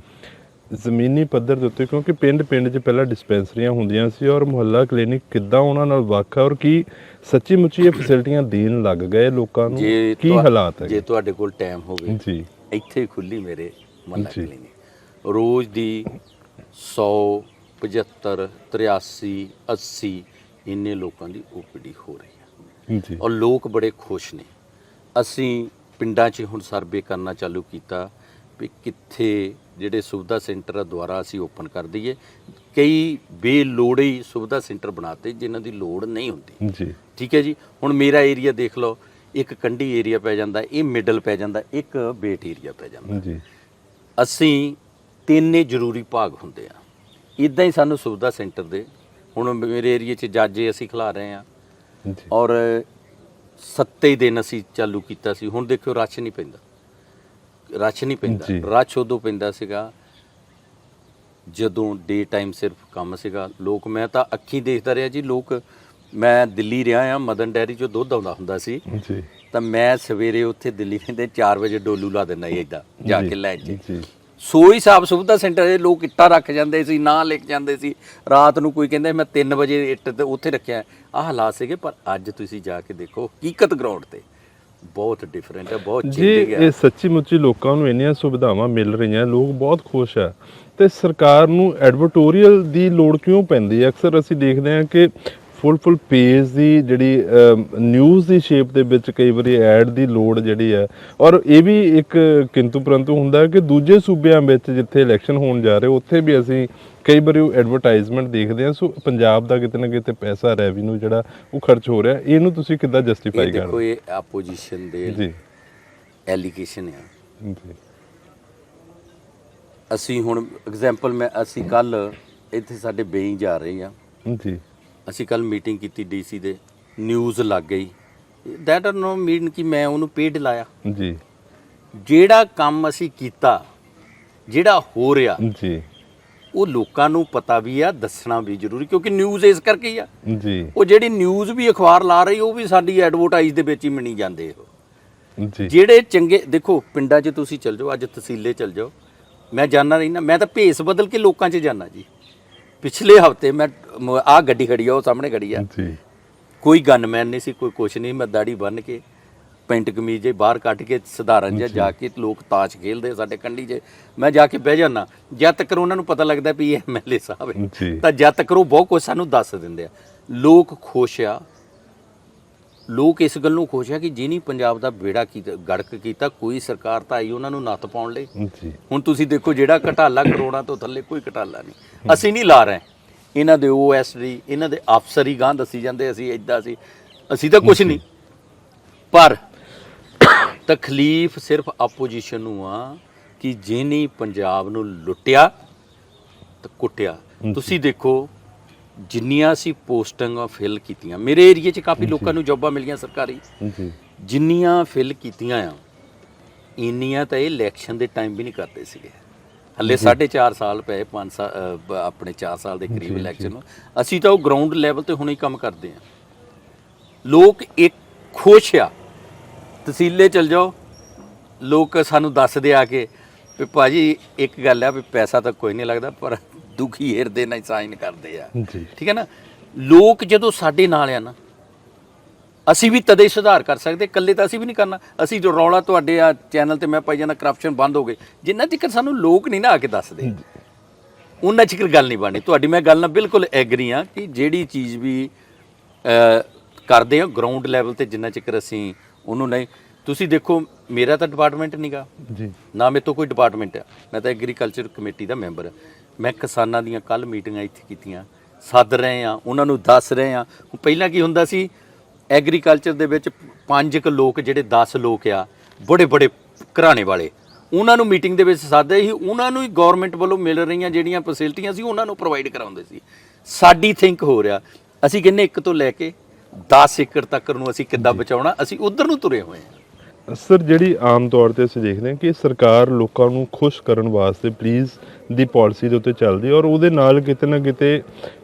ਜ਼ਮੀਨੀ ਪੱਧਰ ਦੇ ਉੱਤੇ, ਕਿਉਂਕਿ ਪਿੰਡ 'ਚ ਪਹਿਲਾਂ ਡਿਸਪੈਂਸਰੀਆਂ ਹੁੰਦੀਆਂ ਸੀ ਔਰ ਮੁਹੱਲਾ ਕਲੀਨਿਕ ਕਿੱਦਾਂ ਉਹਨਾਂ ਨਾਲ ਵੱਖ ਹੈ ਔਰ ਕੀ ਸੱਚੀ ਮੁੱਚੀ ਇਹ ਫੈਸਿਲਿਟੀਆਂ ਦੇਣ ਲੱਗ ਗਏ ਲੋਕਾਂ ਨੂੰ, ਕੀ ਹਾਲਾਤ ਹੈ? ਜੇ ਤੁਹਾਡੇ ਕੋਲ ਟਾਈਮ ਹੋਵੇ ਜੀ ਇੱਥੇ ਖੁੱਲੀ ਮੇਰੇ ਮੁਹੱਲਾ ਕਲੀਨਿਕ ਰੋਜ਼ ਦੀ 100 75 83 80 ਇੰਨੇ ਲੋਕਾਂ ਦੀ ਓਪੀਡੀ ਹੋ ਰਹੀ ਹੈ ਜੀ ਔਰ ਲੋਕ ਬੜੇ ਖੁਸ਼ ਨੇ। ਅਸੀਂ ਪਿੰਡਾਂ 'ਚ ਹੁਣ ਸਰਵੇ ਕਰਨਾ ਚਾਲੂ ਕੀਤਾ ਵੀ ਕਿੱਥੇ ਜਿਹੜੇ ਸੁਵਿਧਾ ਸੈਂਟਰ ਦੁਆਰਾ ਅਸੀਂ ਓਪਨ ਕਰ ਦਈਏ। ਕਈ ਬੇਲੋੜੇ ਸੁਵਿਧਾ ਸੈਂਟਰ ਬਣਾਤੇ ਜਿਨ੍ਹਾਂ ਦੀ ਲੋੜ ਨਹੀਂ ਹੁੰਦੀ ਜੀ। ਠੀਕ ਹੈ ਜੀ। ਹੁਣ ਮੇਰਾ ਏਰੀਆ ਦੇਖ ਲਓ, ਇੱਕ ਕੰਢੀ ਏਰੀਆ ਪੈ ਜਾਂਦਾ, ਇਹ ਮਿਡਲ ਪੈ ਜਾਂਦਾ, ਇੱਕ ਬੇਟ ਏਰੀਆ ਪੈ ਜਾਂਦਾ ਜੀ। ਅਸੀਂ ਤਿੰਨੇ ਜ਼ਰੂਰੀ ਭਾਗ ਹੁੰਦੇ ਆ। ਇੱਦਾਂ ਹੀ ਸਾਨੂੰ ਸੁਵਿਧਾ ਸੈਂਟਰ ਦੇ ਹੁਣ ਮੇਰੇ ਏਰੀਏ 'ਚ ਜਾਜੇ ਅਸੀਂ ਖਿਲਾ ਰਹੇ ਆ ਔਰ 7 ਦਿਨ ਅਸੀਂ ਚਾਲੂ ਕੀਤਾ ਸੀ। ਹੁਣ ਦੇਖਿਓ ਰਸ਼ ਨਹੀਂ ਪੈਂਦਾ, ਰਸ਼ ਨਹੀਂ ਪੈਂਦਾ। ਰਸ਼ ਉਦੋਂ ਪੈਂਦਾ ਸੀਗਾ ਜਦੋਂ ਡੇ ਟਾਈਮ ਸਿਰਫ ਕੰਮ ਸੀਗਾ। ਲੋਕ, ਮੈਂ ਤਾਂ ਅੱਖੀਂ ਦੇਖਦਾ ਰਿਹਾ ਜੀ, ਲੋਕ, ਮੈਂ ਦਿੱਲੀ ਰਿਹਾ ਆ, ਮਦਨ ਡੈਰੀ 'ਚੋਂ ਦੁੱਧ ਆਉਂਦਾ ਹੁੰਦਾ ਸੀ ਤਾਂ ਮੈਂ ਸਵੇਰੇ ਉੱਥੇ ਦਿੱਲੀ ਰਹਿੰਦੇ 4 ਵਜੇ ਡੋਲੂ ਲਾ ਦਿੰਦਾ ਸੀ ਇੱਦਾਂ ਜਾ ਕੇ ਲੈ ਜੀ। ਸੋ ਹਿਸਾਬ ਸੁਵਿਧਾ ਸੈਂਟਰ ਦੇ ਲੋਕ ਇੱਟਾਂ ਰੱਖ ਜਾਂਦੇ ਸੀ, ਨਾ ਲੈ ਕੇ ਜਾਂਦੇ ਸੀ। ਰਾਤ ਨੂੰ ਕੋਈ ਕਹਿੰਦਾ ਮੈਂ 3 ਵਜੇ ਇੱਟ ਤੇ ਉੱਥੇ ਰੱਖਿਆ। ਆਹ ਹਾਲਾਤ ਸੀਗੇ। ਪਰ ਅੱਜ ਤੁਸੀਂ ਜਾ ਕੇ ਦੇਖੋ ਹਕੀਕਤ ਗਰਾਊਂਡ ਤੇ ਬਹੁਤ ਡਿਫਰੈਂਟ ਹੈ, ਬਹੁਤ ਚੇਂਜ ਗਿਆ। ਇਹ ਸੱਚੀ ਮੁੱਚੀ ਲੋਕਾਂ ਨੂੰ ਇੰਨੀਆਂ ਸੁਵਿਧਾਵਾਂ ਮਿਲ ਰਹੀਆਂ, ਲੋਕ ਬਹੁਤ ਖੁਸ਼ ਆ ਤੇ ਸਰਕਾਰ ਨੂੰ ਐਡਵਰਟੋਰੀਅਲ ਦੀ ਲੋੜ ਕਿਉਂ ਪੈਂਦੀ ਹੈ? ਅਕਸਰ ਅਸੀਂ ਦੇਖਦੇ ਹਾਂ ਕਿ ਫੁੱਲ ਪੇਜ ਦੀ ਜਿਹੜੀ ਨਿਊਜ਼ ਦੀ ਸ਼ੇਪ ਦੇ ਵਿੱਚ ਕਈ ਵਾਰੀ ਐਡ ਦੀ ਲੋੜ ਜਿਹੜੀ ਹੈ, ਔਰ ਇਹ ਵੀ ਇੱਕ ਕਿੰਤੂ ਪਰੰਤੂ ਹੁੰਦਾ ਕਿ ਦੂਜੇ ਸੂਬਿਆਂ ਵਿੱਚ ਜਿੱਥੇ ਇਲੈਕਸ਼ਨ ਹੋਣ ਜਾ ਰਹੇ ਉੱਥੇ ਵੀ ਅਸੀਂ ਕਈ ਵਾਰੀ ਉਹ ਐਡਵਰਟਾਈਜ਼ਮੈਂਟ ਦੇਖਦੇ ਹਾਂ। ਸੋ ਪੰਜਾਬ ਦਾ ਕਿਤੇ ਨਾ ਕਿਤੇ ਪੈਸਾ ਰੈਵਨਿਊ ਜਿਹੜਾ ਉਹ ਖਰਚ ਹੋ ਰਿਹਾ, ਇਹਨੂੰ ਤੁਸੀਂ ਕਿੱਦਾਂ ਜਸਟੀਫਾਈ ਕਰਦੇ? ਦੇਖੋ ਇਹ ਆਪੋਜੀਸ਼ਨ ਦੇ ਜੀ ਐਲੀਗੇਸ਼ਨ ਆ ਜੀ। ਅਸੀਂ ਹੁਣ ਐਗਜ਼ਾਮਪਲ ਅਸੀਂ ਕੱਲ ਇੱਥੇ ਸਾਡੇ ਬੇਈ ਜਾ ਰਹੇ ਆ ਜੀ, ਅਸੀਂ ਕੱਲ ਮੀਟਿੰਗ ਕੀਤੀ ਡੀਸੀ ਦੇ, ਨਿਊਜ਼ ਲੱਗ ਗਈ। ਦੈਟ ਆਰ ਨੋ ਮੀਨ ਕਿ ਮੈਂ ਉਹਨੂੰ ਪੇਡ ਲਾਇਆ ਜੀ। ਜਿਹੜਾ ਕੰਮ ਅਸੀਂ ਕੀਤਾ, ਜਿਹੜਾ ਹੋ ਰਿਹਾ ਜੀ, ਉਹ ਲੋਕਾਂ ਨੂੰ ਪਤਾ ਵੀ ਆ, ਦੱਸਣਾ ਵੀ ਜ਼ਰੂਰੀ, ਕਿਉਂਕਿ ਨਿਊਜ਼ ਇਸ ਕਰਕੇ ਹੀ ਆ ਜੀ। ਉਹ ਜਿਹੜੀ ਨਿਊਜ਼ ਵੀ ਅਖਬਾਰ ਲਾ ਰਹੀ ਉਹ ਵੀ ਸਾਡੀ ਐਡਵਰਟਾਈਜ਼ ਦੇ ਵਿੱਚ ਹੀ ਮਨੀ ਜਾਂਦੇ ਉਹ ਜੀ। ਜਿਹੜੇ ਚੰਗੇ, ਦੇਖੋ ਪਿੰਡਾਂ 'ਚ ਤੁਸੀਂ ਚੱਲ ਜਾਓ, ਅੱਜ ਤਹਿਸੀਲੇ ਚੱਲ ਜਾਓ, ਮੈਂ ਜਾਣਾ ਰਹਿਣਾ, ਮੈਂ ਤਾਂ ਭੇਸ ਬਦਲ ਕੇ ਲੋਕਾਂ 'ਚ ਜਾਣਾ ਜੀ। ਪਿਛਲੇ ਹਫਤੇ ਮੈਂ ਆਹ ਗੱਡੀ ਖੜੀ ਆ, ਉਹ ਸਾਹਮਣੇ ਖੜੀ ਆ, ਕੋਈ ਗਨਮੈਨ ਨਹੀਂ ਸੀ, ਕੋਈ ਕੁਛ ਨਹੀਂ। ਮੈਂ ਦਾੜੀ ਬੰਨ੍ਹ ਕੇ ਪੈਂਟ ਕਮੀਜ਼ ਜੇ ਬਾਹਰ ਕੱਢ ਕੇ ਸਧਾਰਨ ਜਿਹਾ ਜਾ ਕੇ, ਲੋਕ ਤਾਸ਼ ਖੇਲਦੇ ਸਾਡੇ ਕੰਢੀ 'ਚ, ਮੈਂ ਜਾ ਕੇ ਬਹਿ ਜਾਣਾ। ਜਦ ਤੱਕ ਉਹਨਾਂ ਨੂੰ ਪਤਾ ਲੱਗਦਾ ਵੀ ਇਹ ਐਮਐਲਏ ਸਾਹਿਬ ਹੈ ਤਾਂ ਜਦ ਤੱਕ ਉਹ ਬਹੁਤ ਕੁਝ ਸਾਨੂੰ ਦੱਸ ਦਿੰਦੇ ਆ। ਲੋਕ ਖੁਸ਼ ਆ, ਲੋਕ ਇਸ ਗੱਲ ਨੂੰ ਖੁਸ਼ ਆ ਕਿ ਜਿਹਨੀ ਪੰਜਾਬ ਦਾ ਬੇੜਾ ਕੀਤਾ, ਗੜਕ ਕੀਤਾ, ਕੋਈ ਸਰਕਾਰ ਤਾਂ ਆਈ ਉਹਨਾਂ ਨੂੰ ਨੱਥ ਪਾਉਣ ਲਈ। ਹੁਣ ਤੁਸੀਂ ਦੇਖੋ ਜਿਹੜਾ ਘਟਾਲਾ ਕਰੋੜਾਂ ਤੋਂ ਥੱਲੇ ਕੋਈ ਘਟਾਲਾ ਨਹੀਂ ਅਸੀਂ ਨਹੀਂ ਲਾ ਰਹੇ। ਇਹਨਾਂ ਦੇ ਓਐਸਡੀ, ਇਹਨਾਂ ਦੇ ਅਫਸਰ ਹੀ ਗਾਂ ਦੱਸੀ ਜਾਂਦੇ ਅਸੀਂ ਇੱਦਾਂ ਅਸੀਂ ਤਾਂ ਕੁਝ ਨਹੀਂ। ਪਰ ਤਕਲੀਫ ਸਿਰਫ ਆਪੋਜੀਸ਼ਨ ਨੂੰ ਆ ਕਿ ਜਿਹਨੇ ਪੰਜਾਬ ਨੂੰ ਲੁੱਟਿਆ ਤੇ ਕੁੱਟਿਆ। ਤੁਸੀਂ ਦੇਖੋ ਜਿੰਨੀਆਂ ਅਸੀਂ ਪੋਸਟਾਂ ਫਿਲ ਕੀਤੀਆਂ, ਮੇਰੇ ਏਰੀਏ 'ਚ ਕਾਫੀ ਲੋਕਾਂ ਨੂੰ ਜੋਬਾਂ ਮਿਲੀਆਂ ਸਰਕਾਰੀ, ਜਿੰਨੀਆਂ ਫਿਲ ਕੀਤੀਆਂ ਆ ਇੰਨੀਆਂ ਤਾਂ ਇਹ ਇਲੈਕਸ਼ਨ ਦੇ ਟਾਈਮ ਵੀ ਨਹੀਂ ਕਰਦੇ ਸੀਗੇ। ਹੱਲੇ 4.5 ਸਾਲ ਪਏ 5 ਸਾਲ ਆਪਣੇ 4 ਸਾਲ ਦੇ ਕਰੀਬ ਇਲੈਕਸ਼ਨ ਨੂੰ। ਅਸੀਂ ਤਾਂ ਉਹ ਗਰਾਊਂਡ ਲੈਵਲ ਤੇ ਹੁਣੇ ਹੀ ਕੰਮ ਕਰਦੇ ਹਾਂ। ਲੋਕ ਇੱਕ ਖੁਸ਼ ਆ, ਤਹਿਸੀਲੇ ਚਲ ਜਾਓ, ਲੋਕ ਸਾਨੂੰ ਦੱਸਦੇ ਆ ਕੇ ਵੀ ਭਾਜੀ ਇੱਕ ਗੱਲ ਆ ਵੀ ਪੈਸਾ ਤਾਂ ਕੋਈ ਨਹੀਂ ਲੱਗਦਾ ਪਰ ਦੁਖੀ ਹਿਰਦੇ ਨਾਲ ਸਾਈਨ ਕਰਦੇ ਆ। ਠੀਕ ਹੈ ਨਾ, ਲੋਕ ਜਦੋਂ ਸਾਡੇ ਨਾਲ ਆ ਨਾ, ਅਸੀਂ ਵੀ ਤਦੇ ਸੁਧਾਰ ਕਰ ਸਕਦੇ, ਇਕੱਲੇ ਤਾਂ ਅਸੀਂ ਵੀ ਨਹੀਂ ਕਰਨਾ। ਅਸੀਂ ਜੋ ਰੌਲਾ ਤੁਹਾਡੇ ਆ ਚੈਨਲ ਤੇ ਮੈਂ ਪਾਈ ਜਾਂਦਾ ਕਰਪਸ਼ਨ ਬੰਦ ਹੋ ਗਏ, ਜਿੰਨਾ ਚਿਰ ਸਾਨੂੰ ਲੋਕ ਨਹੀਂ ਨਾ ਆ ਕੇ ਦੱਸਦੇ ਉਹਨਾਂ ਚਿਰ ਗੱਲ ਨਹੀਂ ਬਣਨੀ। ਤੁਹਾਡੀ ਮੈਂ ਗੱਲ ਨਾਲ ਬਿਲਕੁਲ ਐਗਰੀ ਹਾਂ ਕਿ ਜਿਹੜੀ ਚੀਜ਼ ਵੀ ਕਰਦੇ ਆ ਗਰਾਊਂਡ ਲੈਵਲ ਤੇ ਜਿੰਨਾ ਚਿਰ ਅਸੀਂ ਉਹਨੂੰ ਨਹੀਂ, ਤੁਸੀਂ ਦੇਖੋ ਮੇਰਾ ਤਾਂ ਡਿਪਾਰਟਮੈਂਟ ਨਹੀਂਗਾ ਜੀ, ਨਾ ਮੇਰੇ ਤੋਂ ਕੋਈ ਡਿਪਾਰਟਮੈਂਟ ਆ, ਮੈਂ ਤਾਂ ਐਗਰੀਕਲਚਰ ਕਮੇਟੀ ਦਾ ਮੈਂਬਰ ਹਾਂ। ਮੈਂ ਕਿਸਾਨਾਂ ਦੀਆਂ ਕੱਲ ਮੀਟਿੰਗਾਂ ਇੱਥੇ ਕੀਤੀਆਂ, ਸੱਦ ਰਹੇ ਆ, ਉਹਨਾਂ ਨੂੰ ਦੱਸ ਰਹੇ ਆ। ਪਹਿਲਾਂ ਕੀ ਹੁੰਦਾ ਸੀ, ਐਗਰੀਕਲਚਰ ਦੇ ਵਿੱਚ 5 ਲੋਕ ਜਿਹੜੇ 10 ਲੋਕ ਆ ਬੜੇ ਬੜੇ ਘਰਾਣੇ ਵਾਲੇ, ਉਹਨਾਂ ਨੂੰ ਮੀਟਿੰਗ ਦੇ ਵਿੱਚ ਸੱਦਦੇ ਸੀ, ਉਹਨਾਂ ਨੂੰ ਹੀ ਗਵਰਨਮੈਂਟ ਵੱਲੋਂ ਮਿਲ ਰਹੀਆਂ ਜਿਹੜੀਆਂ ਫੈਸਿਲਿਟੀਆਂ ਸੀ ਉਹਨਾਂ ਨੂੰ ਪ੍ਰੋਵਾਈਡ ਕਰਾਉਂਦੇ ਸੀ। ਸਾਡੀ ਥਿੰਕ ਹੋ ਰਿਹਾ, ਅਸੀਂ ਕਹਿੰਦੇ 1 ਤੋਂ ਲੈ ਕੇ 10 ਏਕੜ ਤੱਕ ਨੂੰ ਅਸੀਂ ਕਿੱਦਾਂ ਬਚਾਉਣਾ, ਅਸੀਂ ਉਧਰ ਨੂੰ ਤੁਰੇ ਹੋਏ ਹਾਂ। ਸਰ, ਜਿਹੜੀ ਆਮ ਤੌਰ ਤੇ ਅਸੀਂ ਦੇਖਦੇ ਹਾਂ ਕਿ ਸਰਕਾਰ ਲੋਕਾਂ ਨੂੰ ਖੁਸ਼ ਕਰਨ ਵਾਸਤੇ ਪਲੀਜ਼ ਦੀ ਪਾਲਿਸੀ ਦੇ ਉੱਤੇ ਚੱਲਦੀ, ਔਰ ਉਹਦੇ ਨਾਲ ਕਿਤੇ ਨਾ ਕਿਤੇ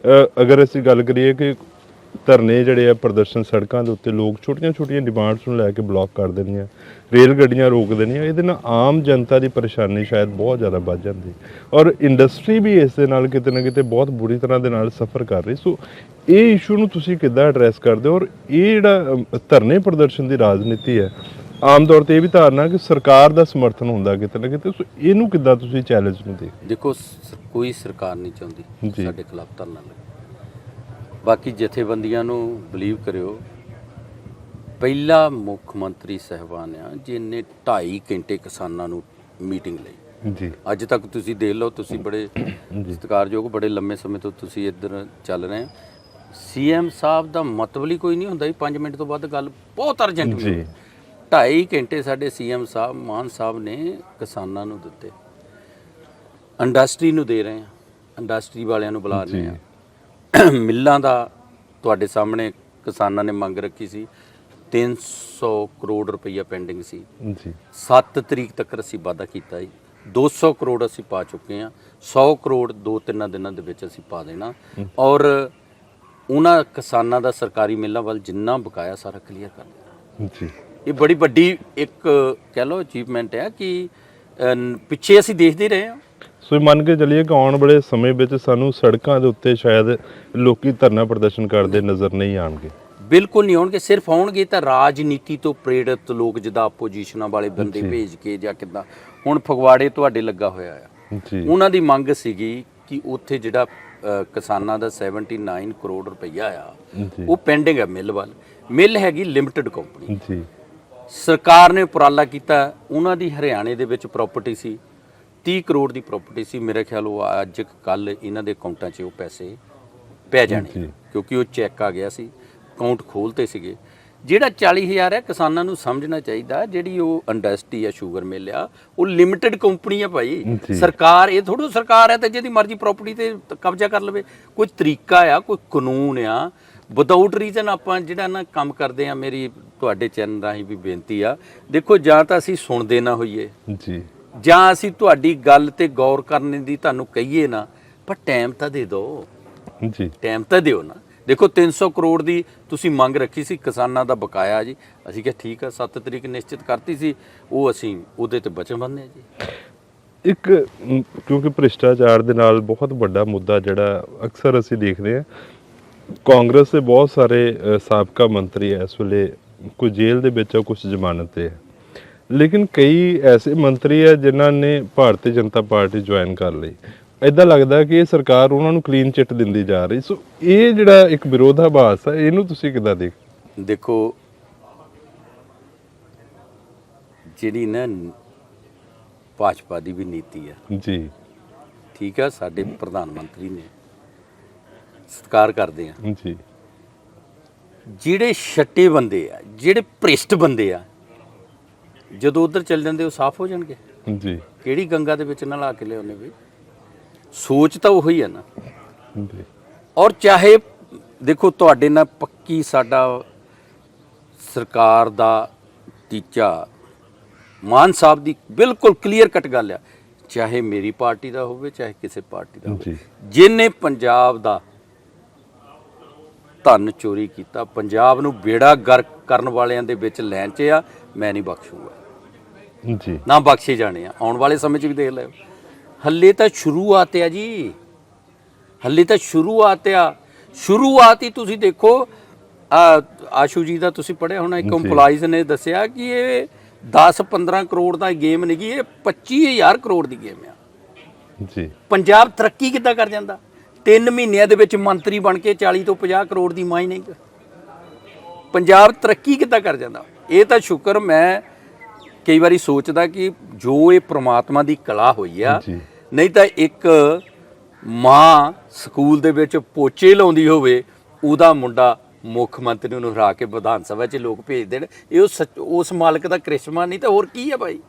ਅਗਰ ਅਸੀਂ ਗੱਲ ਕਰੀਏ ਕਿ ਧਰਨੇ ਜਿਹੜੇ ਆ, ਪ੍ਰਦਰਸ਼ਨ ਸੜਕਾਂ ਦੇ ਉੱਤੇ ਲੋਕ ਛੋਟੀਆਂ ਡਿਮਾਂਡਸ ਨੂੰ ਲੈ ਕੇ ਬਲੌਕ ਕਰ ਦੇਣੀਆਂ, ਰੇਲ ਗੱਡੀਆਂ ਰੋਕ ਦੇਣੀਆਂ, ਇਹਦੇ ਨਾਲ ਆਮ ਜਨਤਾ ਦੀ ਪਰੇਸ਼ਾਨੀ ਸ਼ਾਇਦ ਬਹੁਤ ਜ਼ਿਆਦਾ ਵੱਧ ਜਾਂਦੀ, ਔਰ ਇੰਡਸਟਰੀ ਵੀ ਇਸ ਦੇ ਨਾਲ ਕਿਤੇ ਨਾ ਕਿਤੇ ਬਹੁਤ ਬੁਰੀ ਤਰ੍ਹਾਂ ਦੇ ਨਾਲ ਸਫਰ ਕਰ ਰਹੀ। ਸੋ ਇਹ ਇਸ਼ੂ ਨੂੰ ਤੁਸੀਂ ਕਿੱਦਾਂ ਐਡਰੈਸ ਕਰਦੇ ਹੋ? ਔਰ ਇਹ ਜਿਹੜਾ ਧਰਨੇ ਪ੍ਰਦਰਸ਼ਨ ਦੀ ਰਾਜਨੀਤੀ ਹੈ, ਆਮ ਤੌਰ ਤੇ ਇਹ ਵੀ ਧਾਰਨਾ ਕਿ ਸਰਕਾਰ ਦਾ ਸਮਰਥਨ ਹੁੰਦਾ ਕਿਤੇ ਨਾ ਕਿਤੇ, ਸੋ ਇਹਨੂੰ ਕਿੱਦਾਂ ਤੁਸੀਂ ਚੈਲੰਜ ਨੂੰ ਦੇਖੋ? ਕੋਈ ਸਰਕਾਰ ਨਹੀਂ ਚਾਹੁੰਦੀ ਸਾਡੇ ਖਿਲਾਫ ਧਰਨਾ ਲੱਗੇ। ਬਾਕੀ ਜਥੇਬੰਦੀਆਂ ਨੂੰ ਬਲੀਵ ਕਰਿਓ, ਪਹਿਲਾ ਮੁੱਖ ਮੰਤਰੀ ਸਾਹਿਬਾਨ ਆ ਜਿਹਨੇ 2.5 ਘੰਟੇ ਕਿਸਾਨਾਂ ਨੂੰ ਮੀਟਿੰਗ ਲਈ ਜੀ। ਅੱਜ ਤੱਕ ਤੁਸੀਂ ਦੇਖ ਲਓ, ਤੁਸੀਂ ਬੜੇ ਸਤਿਕਾਰਯੋਗ, ਬੜੇ ਲੰਮੇ ਸਮੇਂ ਤੋਂ ਤੁਸੀਂ ਇੱਧਰ ਚੱਲ ਰਹੇ ਹੋ। ਸੀਐਮ ਸਾਹਿਬ ਦਾ ਮਤਲਬ ਹੀ ਕੋਈ ਨਹੀਂ ਹੁੰਦਾ 5 ਮਿੰਟ ਤੋਂ ਵੱਧ ਗੱਲ ਬਹੁਤ ਅਰਜੈਂਟ ਜੀ। 2.5 ਘੰਟੇ ਸਾਡੇ ਸੀਐਮ ਸਾਹਿਬ ਮਾਨ ਸਾਹਿਬ ਨੇ ਕਿਸਾਨਾਂ ਨੂੰ ਦਿੱਤੇ, ਇੰਡਸਟਰੀ ਨੂੰ ਦੇ ਰਹੇ ਆ, ਇੰਡਸਟਰੀ ਵਾਲਿਆਂ ਨੂੰ ਬੁਲਾ ਰਹੇ ਆ। ਮਿੱਲਾਂ ਦਾ ਤੁਹਾਡੇ ਸਾਹਮਣੇ ਕਿਸਾਨਾਂ ਨੇ ਮੰਗ ਰੱਖੀ ਸੀ, 300 ਕਰੋੜ ਰੁਪਈਆ ਪੈਂਡਿੰਗ ਸੀ ਜੀ। 7 ਤਰੀਕ ਤੱਕ ਅਸੀਂ ਵਾਅਦਾ ਕੀਤਾ ਜੀ, 200 ਕਰੋੜ ਅਸੀਂ ਪਾ ਚੁੱਕੇ ਹਾਂ, 100 ਕਰੋੜ 2-3 ਦਿਨਾਂ ਦੇ ਵਿੱਚ ਅਸੀਂ ਪਾ ਦੇਣਾ। ਔਰ ਉਹਨਾਂ ਕਿਸਾਨਾਂ ਦਾ ਸਰਕਾਰੀ ਮਿੱਲਾਂ ਵੱਲ ਜਿੰਨਾ ਬਕਾਇਆ ਸਾਰਾ ਕਲੀਅਰ ਕਰ ਦੇਣਾ ਜੀ। ਇਹ ਬੜੀ ਵੱਡੀ ਇੱਕ ਕਹਿ ਲਓ ਅਚੀਵਮੈਂਟ ਹੈ ਕਿ ਪਿੱਛੇ ਅਸੀਂ ਦੇਖਦੇ ਰਹੇ ਹਾਂ। ਸੋ ਮੰਨ ਕੇ ਚੱਲੀਏ ਕਿ ਆਉਣ ਵਾਲੇ ਸਮੇਂ ਵਿੱਚ ਸਾਨੂੰ ਸੜਕਾਂ ਦੇ ਉੱਤੇ ਸ਼ਾਇਦ ਲੋਕੀ ਧਰਨਾ ਪ੍ਰਦਰਸ਼ਨ ਕਰਦੇ ਨਜ਼ਰ ਨਹੀਂ ਆਉਣਗੇ। ਬਿਲਕੁਲ ਨਹੀਂ ਆਉਣਗੇ। ਸਿਰਫ ਆਉਣਗੇ ਤਾਂ ਰਾਜਨੀਤੀ ਤੋਂ ਪ੍ਰੇਰਿਤ ਲੋਕ, ਜਿੱਦਾਂ ਆਪੋਜੀਸ਼ਨਾਂ ਵਾਲੇ ਬੰਦੇ ਭੇਜ ਕੇ ਜਾਂ ਕਿੱਦਾਂ। ਹੁਣ ਫਗਵਾੜੇ ਤੁਹਾਡੇ ਲੱਗਾ ਹੋਇਆ ਆ ਜੀ, ਉਹਨਾਂ ਦੀ ਮੰਗ ਸੀਗੀ ਕਿ ਉੱਥੇ ਜਿਹੜਾ ਕਿਸਾਨਾਂ ਦਾ 79 ਕਰੋੜ ਰੁਪਈਆ ਆ ਉਹ ਪੈਂਡਿੰਗ ਹੈ ਮਿੱਲ ਵੱਲ। ਮਿੱਲ ਹੈਗੀ ਲਿਮਟਿਡ ਕੰਪਨੀ ਜੀ। ਸਰਕਾਰ ਨੇ ਉਪਰਾਲਾ ਕੀਤਾ, ਉਹਨਾਂ ਦੀ ਹਰਿਆਣੇ ਦੇ ਵਿੱਚ ਪ੍ਰਾਪਰਟੀ ਸੀ, 30 ਕਰੋੜ ਦੀ ਪ੍ਰਾਪਰਟੀ ਸੀ। ਮੇਰੇ ਖਿਆਲ ਉਹ ਅੱਜ ਕੱਲ ਇਹਨਾਂ ਦੇ ਅਕਾਊਂਟਾਂ 'ਚ ਉਹ ਪੈਸੇ ਪੈ ਜਾਣੇ, ਕਿਉਂਕਿ ਉਹ ਚੈੱਕ ਆ ਗਿਆ ਸੀ, ਅਕਾਊਂਟ ਖੋਲ੍ਹਤੇ ਸੀਗੇ। ਜਿਹੜਾ 40,000 ਹੈ, ਕਿਸਾਨਾਂ ਨੂੰ ਸਮਝਣਾ ਚਾਹੀਦਾ ਜਿਹੜੀ ਉਹ ਇੰਡਸਟਰੀ ਆ, ਸ਼ੂਗਰ ਮਿਲ ਆ, ਉਹ ਲਿਮਟਿਡ ਕੰਪਨੀ ਆ ਭਾਈ। ਸਰਕਾਰ ਇਹ ਥੋੜ੍ਹਾ ਸਰਕਾਰ ਹੈ ਤੇ ਜਿਹਦੀ ਮਰਜ਼ੀ ਪ੍ਰਾਪਰਟੀ ਤੇ ਕਬਜ਼ਾ ਕਰ ਲਵੇ। ਕੋਈ ਤਰੀਕਾ ਆ, ਕੋਈ ਕਾਨੂੰਨ ਆ। ਵਿਦਆਊਟ ਰੀਜ਼ਨ ਆਪਾਂ ਜਿਹੜਾ ਨਾ ਕੰਮ ਕਰਦੇ ਆ। ਮੇਰੀ ਤੁਹਾਡੇ ਚੈਨਲ ਰਾਹੀਂ ਵੀ ਬੇਨਤੀ ਆ, ਦੇਖੋ ਜਾਂ ਤਾਂ ਅਸੀਂ ਸੁਣਦੇ ਨਾ ਹੋਈਏ ਜੀ, ਜਾਂ ਅਸੀਂ ਤੁਹਾਡੀ ਗੱਲ ਤੇ ਗੌਰ ਕਰਨ ਦੀ ਤੁਹਾਨੂੰ ਕਹੀਏ ਨਾ, ਪਰ ਟਾਈਮ ਤਾਂ ਦੇ ਦਿਓ ਜੀ, ਟਾਈਮ ਤਾਂ ਦਿਓ ਨਾ। ਦੇਖੋ 300 ਕਰੋੜ ਦੀ ਤੁਸੀਂ ਮੰਗ ਰੱਖੀ ਸੀ, ਕਿਸਾਨਾਂ ਦਾ ਬਕਾਇਆ ਜੀ। ਅਸੀਂ ਕਿਹਾ ਠੀਕ ਆ, 7 ਤਰੀਕ ਨਿਸ਼ਚਿਤ ਕਰਤੀ ਸੀ, ਉਹ ਅਸੀਂ ਉਹਦੇ ਤੇ ਵਚਨਬੱਧ ਹਾਂ ਜੀ। ਇੱਕ ਕਿਉਂਕਿ ਭ੍ਰਿਸ਼ਟਾਚਾਰ ਦੇ ਨਾਲ ਬਹੁਤ ਵੱਡਾ ਮੁੱਦਾ ਜਿਹੜਾ ਅਕਸਰ ਅਸੀਂ ਦੇਖਦੇ ਹਾਂ, ਕਾਂਗਰਸ ਦੇ ਬਹੁਤ ਸਾਰੇ ਸਾਬਕਾ ਮੰਤਰੀ ਇਸ ਵੇਲੇ ਕੋਈ ਜੇਲ੍ਹ ਦੇ ਵਿੱਚ ਆ, ਕੁਝ ਜ਼ਮਾਨਤ ਤੇ ਹੈ, ਲੇਕਿਨ ਕਈ ਐਸੇ ਮੰਤਰੀ ਆ ਜਿਨ੍ਹਾਂ ਨੇ ਭਾਰਤੀ ਜਨਤਾ ਪਾਰਟੀ ਜੁਆਇਨ ਕਰ ਲਈ। ਇੱਦਾਂ ਲੱਗਦਾ ਕਿ ਇਹ ਸਰਕਾਰ ਉਹਨਾਂ ਨੂੰ ਕਲੀਨ ਚਿੱਟ ਦਿੰਦੀ ਜਾ ਰਹੀ। ਸੋ ਇਹ ਜਿਹੜਾ ਇੱਕ ਵਿਰੋਧਾਭਾਸ ਹੈ, ਇਹਨੂੰ ਤੁਸੀਂ ਕਿੱਦਾਂ ਦੇਖੋ? ਜਿਹੜੀ ਨਾ ਭਾਜਪਾ ਦੀ ਵੀ ਨੀਤੀ ਆ ਜੀ, ਠੀਕ ਆ, ਸਾਡੇ ਪ੍ਰਧਾਨ ਮੰਤਰੀ ਨੇ, ਸਤਿਕਾਰ ਕਰਦੇ ਆ ਜੀ। ਜਿਹੜੇ ਛੱਟੇ ਬੰਦੇ ਆ, ਜਿਹੜੇ ਭ੍ਰਿਸ਼ਟ ਬੰਦੇ ਆ, ਜਦੋਂ ਉਧਰ ਚੱਲ ਜਾਂਦੇ ਉਹ ਸਾਫ਼ ਹੋ ਜਾਣਗੇ ਜੀ। ਕਿਹੜੀ ਗੰਗਾ ਦੇ ਵਿੱਚ ਨਲਾ ਕੇ ਲਿਆਉਣੇ ਵੀ? ਸੋਚ ਤਾਂ ਉਹੀ ਹੈ ਨਾ ਜੀ। ਔਰ ਚਾਹੇ ਦੇਖੋ ਤੁਹਾਡੇ ਨਾਲ ਪੱਕੀ ਸਾਡਾ ਸਰਕਾਰ ਦਾ ਟੀਚਾ, ਮਾਨ ਸਾਹਿਬ ਦੀ ਬਿਲਕੁਲ ਕਲੀਅਰ ਕੱਟ ਗੱਲ ਆ, ਚਾਹੇ ਮੇਰੀ ਪਾਰਟੀ ਦਾ ਹੋਵੇ ਚਾਹੇ ਕਿਸੇ ਪਾਰਟੀ ਦਾ ਹੋਵੇ, ਜੀ ਜਿਹਨੇ ਪੰਜਾਬ ਦਾ ਧਨ ਚੋਰੀ ਕੀਤਾ, ਪੰਜਾਬ ਨੂੰ ਬੇੜਾ ਗਰਕ ਕਰਨ ਵਾਲਿਆਂ ਦੇ ਵਿੱਚ ਲੈਣ 'ਚ ਆ, ਮੈਂ ਨਹੀਂ ਬਖਸ਼ੂਗਾ, ਜੀ ਨਾ ਬਖਸ਼ੇ ਜਾਣੇ ਆ। ਆਉਣ ਵਾਲੇ ਸਮੇਂ 'ਚ ਵੀ ਦੇਖ ਲਿਓ, ਹੱਲੇ ਤਾਂ ਸ਼ੁਰੂਆਤ ਆ ਜੀ, ਹੱਲੇ ਤਾਂ ਸ਼ੁਰੂਆਤ ਆ। ਸ਼ੁਰੂਆਤ ਹੀ ਤੁਸੀਂ ਦੇਖੋ, ਆਸ਼ੂ ਜੀ ਦਾ ਤੁਸੀਂ ਪੜ੍ਹਿਆ ਹੋਣਾ, ਇੱਕ ਇੰਪਲਾਈਜ਼ ਨੇ ਦੱਸਿਆ ਕਿ ਇਹ 10-15 ਕਰੋੜ ਦਾ ਗੇਮ ਨਹੀਂ ਗੀ, ਇਹ 25,000 ਕਰੋੜ ਦੀ ਗੇਮ ਆ। ਜੀ ਪੰਜਾਬ ਤਰੱਕੀ ਕਿੱਦਾਂ ਕਰ ਜਾਂਦਾ? 3 ਮਹੀਨਿਆਂ ਦੇ ਵਿੱਚ ਮੰਤਰੀ ਬਣ ਕੇ 40 ਤੋਂ 50 ਕਰੋੜ ਦੀ ਮਾਈਨਿੰਗ। ਪੰਜਾਬ ਤਰੱਕੀ ਕਿੱਦਾਂ ਕਰ ਜਾਂਦਾ? ਇਹ ਤਾਂ ਸ਼ੁਕਰ, ਮੈਂ ਕਈ ਵਾਰੀ ਸੋਚਦਾ ਕਿ ਜੋ ਇਹ ਪ੍ਰਮਾਤਮਾ ਦੀ ਕਲਾ ਹੋਈ ਆ, ਨਹੀਂ ਤਾਂ ਇੱਕ ਮਾਂ ਸਕੂਲ ਦੇ ਵਿੱਚ ਪੋਚੇ ਲਾਉਂਦੀ ਹੋਵੇ, ਉਹਦਾ ਮੁੰਡਾ ਮੁੱਖ ਮੰਤਰੀ ਨੂੰ ਹਰਾ ਕੇ ਵਿਧਾਨ ਸਭਾ 'ਚ ਲੋਕ ਭੇਜ ਦੇਣ, ਇਹ ਉਸ ਮਾਲਕ ਦਾ ਕ੍ਰਿਸ਼ਮਾ, ਨਹੀਂ ਤਾਂ ਹੋਰ ਕੀ ਆ ਭਾਈ।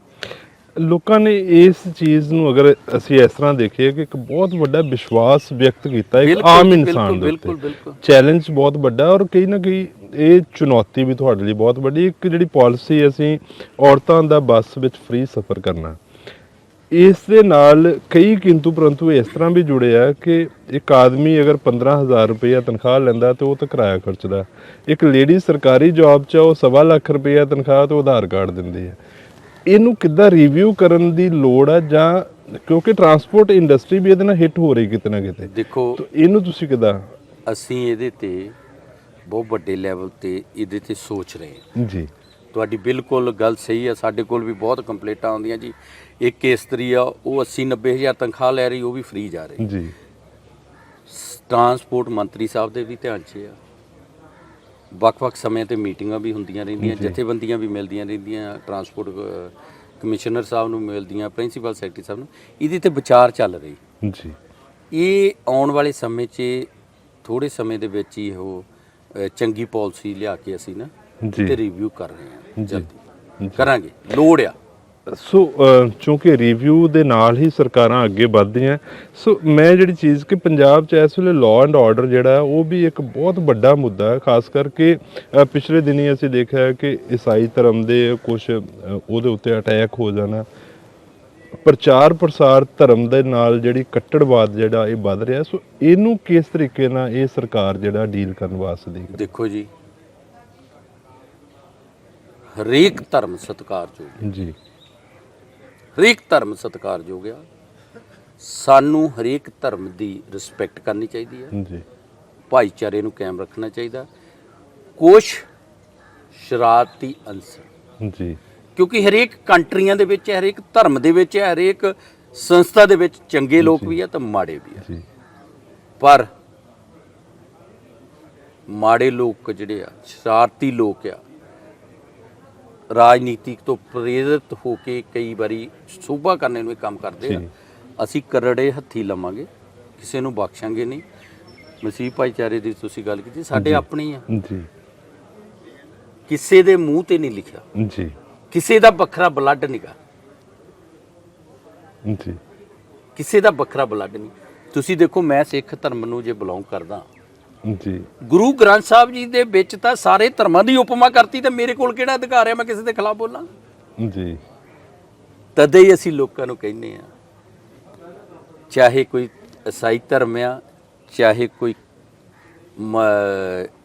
ਲੋਕਾਂ ਨੇ ਇਸ ਚੀਜ਼ ਨੂੰ ਅਗਰ ਅਸੀਂ ਇਸ ਤਰ੍ਹਾਂ ਦੇਖੀਏ ਕਿ ਇੱਕ ਬਹੁਤ ਵੱਡਾ ਵਿਸ਼ਵਾਸ ਵਿਅਕਤ ਕੀਤਾ ਇੱਕ ਆਮ ਇਨਸਾਨ ਦੇ ਉੱਤੇ। ਚੈਲੰਜ ਬਹੁਤ ਵੱਡਾ, ਔਰ ਕਈ ਨਾ ਕਈ ਇਹ ਚੁਣੌਤੀ ਵੀ ਤੁਹਾਡੇ ਲਈ ਬਹੁਤ ਵੱਡੀ। ਇੱਕ ਜਿਹੜੀ ਪਾਲਿਸੀ ਅਸੀਂ ਔਰਤਾਂ ਦਾ ਬੱਸ ਵਿੱਚ ਫ੍ਰੀ ਸਫ਼ਰ ਕਰਨਾ, ਇਸ ਦੇ ਨਾਲ ਕਈ ਕਿੰਤੂ ਪਰੰਤੂ ਇਸ ਤਰ੍ਹਾਂ ਵੀ ਜੁੜੇ ਆ ਕਿ ਇੱਕ ਆਦਮੀ ਅਗਰ 15,000 ਰੁਪਇਆ ਤਨਖਾਹ ਲੈਂਦਾ ਤੇ ਉਹ ਤਾਂ ਕਿਰਾਇਆ ਖਰਚਦਾ, ਇੱਕ ਲੇਡੀ ਸਰਕਾਰੀ ਜੌਬ 'ਚ ਉਹ 1.25 ਲੱਖ ਰੁਪਇਆ ਤਨਖਾਹ ਤੇ ਆਧਾਰ ਕਾਰਡ ਦਿੰਦੀ ਹੈ। ਇਹਨੂੰ ਕਿੱਦਾਂ ਰਿਵਿਊ ਕਰਨ ਦੀ ਲੋੜ ਆ, ਜਾਂ ਕਿਉਂਕਿ ਟਰਾਂਸਪੋਰਟ ਇੰਡਸਟਰੀ ਵੀ ਇਹਦੇ ਨਾਲ ਹਿੱਟ ਹੋ ਰਹੀ ਕਿਤੇ ਨਾ ਕਿਤੇ, ਦੇਖੋ ਇਹਨੂੰ ਤੁਸੀਂ ਕਿੱਦਾਂ? ਅਸੀਂ ਇਹਦੇ ਤੇ ਬਹੁਤ ਵੱਡੇ ਲੈਵਲ ਤੇ ਇਹਦੇ ਤੇ ਸੋਚ ਰਹੇ ਹਾਂ ਜੀ। ਤੁਹਾਡੀ ਬਿਲਕੁਲ ਗੱਲ ਸਹੀ ਆ। ਸਾਡੇ ਕੋਲ ਵੀ ਬਹੁਤ ਕੰਪਲੇਂਟਾਂ ਆਉਂਦੀਆਂ ਜੀ, ਇੱਕ ਇਸਤਰੀ ਆ ਉਹ 80-90 ਹਜ਼ਾਰ ਤਨਖਾਹ ਲੈ ਰਹੀ, ਉਹ ਵੀ ਫ੍ਰੀ ਜਾ ਰਹੀ ਜੀ। ਟਰਾਂਸਪੋਰਟ ਮੰਤਰੀ ਸਾਹਿਬ ਦੇ ਵੀ ਧਿਆਨ 'ਚ ਆ, ਵੱਖ-ਵੱਖ ਸਮੇਂ ਤੇ ਮੀਟਿੰਗਾਂ ਵੀ ਹੁੰਦੀਆਂ ਰਹਿੰਦੀਆਂ, ਜਥੇਬੰਦੀਆਂ ਵੀ ਮਿਲਦੀਆਂ ਰਹਿੰਦੀਆਂ, ਟਰਾਂਸਪੋਰਟ ਕਮਿਸ਼ਨਰ ਸਾਹਿਬ ਨੂੰ ਮਿਲਦੀਆਂ, ਪ੍ਰਿੰਸੀਪਲ ਸੈਕਟਰੀ ਸਾਹਿਬ ਨੂੰ, ਇਹਦੇ ਤੇ ਵਿਚਾਰ ਚੱਲ ਰਹੀ ਜੀ। ਇਹ ਆਉਣ ਵਾਲੇ ਸਮੇਂ 'ਚ ਥੋੜੇ ਸਮੇਂ ਦੇ ਵਿੱਚ ਹੀ ਉਹ ਚੰਗੀ ਪਾਲਿਸੀ ਲਿਆ ਕੇ ਅਸੀਂ ਨਾ ਤੇ ਰਿਵਿਊ ਕਰ ਰਹੇ ਹਾਂ, ਜਲਦੀ ਕਰਾਂਗੇ, ਲੋੜ ਆ। ਸੋ ਕਿਉਂਕਿ ਰਿਵਿਊ ਦੇ ਨਾਲ ਹੀ ਸਰਕਾਰਾਂ ਅੱਗੇ ਵੱਧਦੀਆਂ। ਸੋ ਮੈਂ ਜਿਹੜੀ ਚੀਜ਼ ਕਿ ਪੰਜਾਬ 'ਚ ਇਸ ਵੇਲੇ ਲਾਅ ਐਂਡ ਆਰਡਰ ਜਿਹੜਾ ਉਹ ਵੀ ਇੱਕ ਬਹੁਤ ਵੱਡਾ ਮੁੱਦਾ ਹੈ, ਖਾਸ ਕਰਕੇ ਪਿਛਲੇ ਦਿਨੀ ਅਸੀਂ ਦੇਖਿਆ ਕਿ ਈਸਾਈ ਧਰਮ ਦੇ ਕੁਝ ਉਹਦੇ ਉੱਤੇ ਅਟੈਕ ਹੋ ਜਾਣਾ, ਪ੍ਰਚਾਰ ਪ੍ਰਸਾਰ ਧਰਮ ਦੇ ਨਾਲ ਜਿਹੜੀ ਕੱਟੜਵਾਦ ਜਿਹੜਾ ਇਹ ਵੱਧ ਰਿਹਾ। ਸੋ ਇਹਨੂੰ ਕਿਸ ਤਰੀਕੇ ਨਾਲ ਇਹ ਸਰਕਾਰ ਜਿਹੜਾ ਡੀਲ ਕਰਨ ਵਾਸਤੇ ਦੇਖੋ ਜੀ, ਹਰੇਕ ਧਰਮ ਸਤਿਕਾਰਯੋਗ ਜੀ, ਹਰੇਕ ਧਰਮ ਸਤਿਕਾਰਯੋਗ ਆ। ਸਾਨੂੰ ਹਰੇਕ ਧਰਮ ਦੀ ਰਿਸਪੈਕਟ ਕਰਨੀ ਚਾਹੀਦੀ ਹੈ ਜੀ, ਭਾਈਚਾਰੇ ਨੂੰ ਕਾਇਮ ਰੱਖਣਾ ਚਾਹੀਦਾ। ਕੁਛ ਸ਼ਰਾਰਤੀ ਅੰਸਰ ਜੀ, ਕਿਉਂਕਿ ਹਰੇਕ ਕੰਟਰੀਆਂ ਦੇ ਵਿੱਚ, ਹਰੇਕ ਧਰਮ ਦੇ ਵਿੱਚ, ਹਰੇਕ ਸੰਸਥਾ ਦੇ ਵਿੱਚ ਚੰਗੇ ਲੋਕ ਵੀ ਆ ਤਾਂ ਮਾੜੇ ਵੀ ਆ। ਜੀ। ਪਰ ਮਾੜੇ ਲੋਕ ਜਿਹੜੇ ਆ, ਸ਼ਰਾਰਤੀ ਲੋਕ ਆ, ਰਾਜਨੀਤਿਕ ਤੋਂ ਪ੍ਰੇਰਿਤ ਹੋ ਕੇ ਕਈ ਵਾਰੀ ਸੋਭਾ ਕਰਨੇ ਨੂੰ ਇਹ ਕੰਮ ਕਰਦੇ ਆ। ਅਸੀਂ ਕਰੜੇ ਹੱਥੀ ਲਵਾਂਗੇ, ਕਿਸੇ ਨੂੰ ਬਖਸ਼ਾਂਗੇ ਨਹੀਂ। ਮਸੀਹ ਭਾਈਚਾਰੇ ਦੀ ਤੁਸੀਂ ਗੱਲ ਕੀਤੀ, ਸਾਡੇ ਆਪਣੀ ਆ ਜੀ, ਕਿਸੇ ਦੇ ਮੂੰਹ ਤੇ ਨਹੀਂ ਲਿਖਿਆ ਜੀ, ਕਿਸੇ ਦਾ ਵੱਖਰਾ ਬਲੱਡ ਨਹੀਂਗਾ ਜੀ, ਕਿਸੇ ਦਾ ਵੱਖਰਾ ਬਲੱਡ ਨਹੀਂ। ਤੁਸੀਂ ਦੇਖੋ, ਮੈਂ ਸਿੱਖ ਧਰਮ ਨੂੰ ਜੇ ਬਿਲੋਂਗ ਕਰਦਾ, ਜੀ, ਗੁਰੂ ਗ੍ਰੰਥ ਸਾਹਿਬ ਜੀ ਦੇ ਵਿੱਚ ਤਾਂ ਸਾਰੇ ਧਰਮਾਂ ਦੀ ਉਪਮਾ ਕਰਤੀ, ਤੇ ਮੇਰੇ ਕੋਲ ਕਿਹੜਾ ਅਧਿਕਾਰ ਹੈ ਮੈਂ ਕਿਸੇ ਦੇ ਖਿਲਾਫ ਬੋਲਾਂ? ਜੀ। ਤਦੇ ਹੀ ਅਸੀਂ ਲੋਕਾਂ ਨੂੰ ਕਹਿੰਦੇ ਆ, ਚਾਹੇ ਕੋਈ ਈਸਾਈ ਧਰਮ ਆ, ਚਾਹੇ ਕੋਈ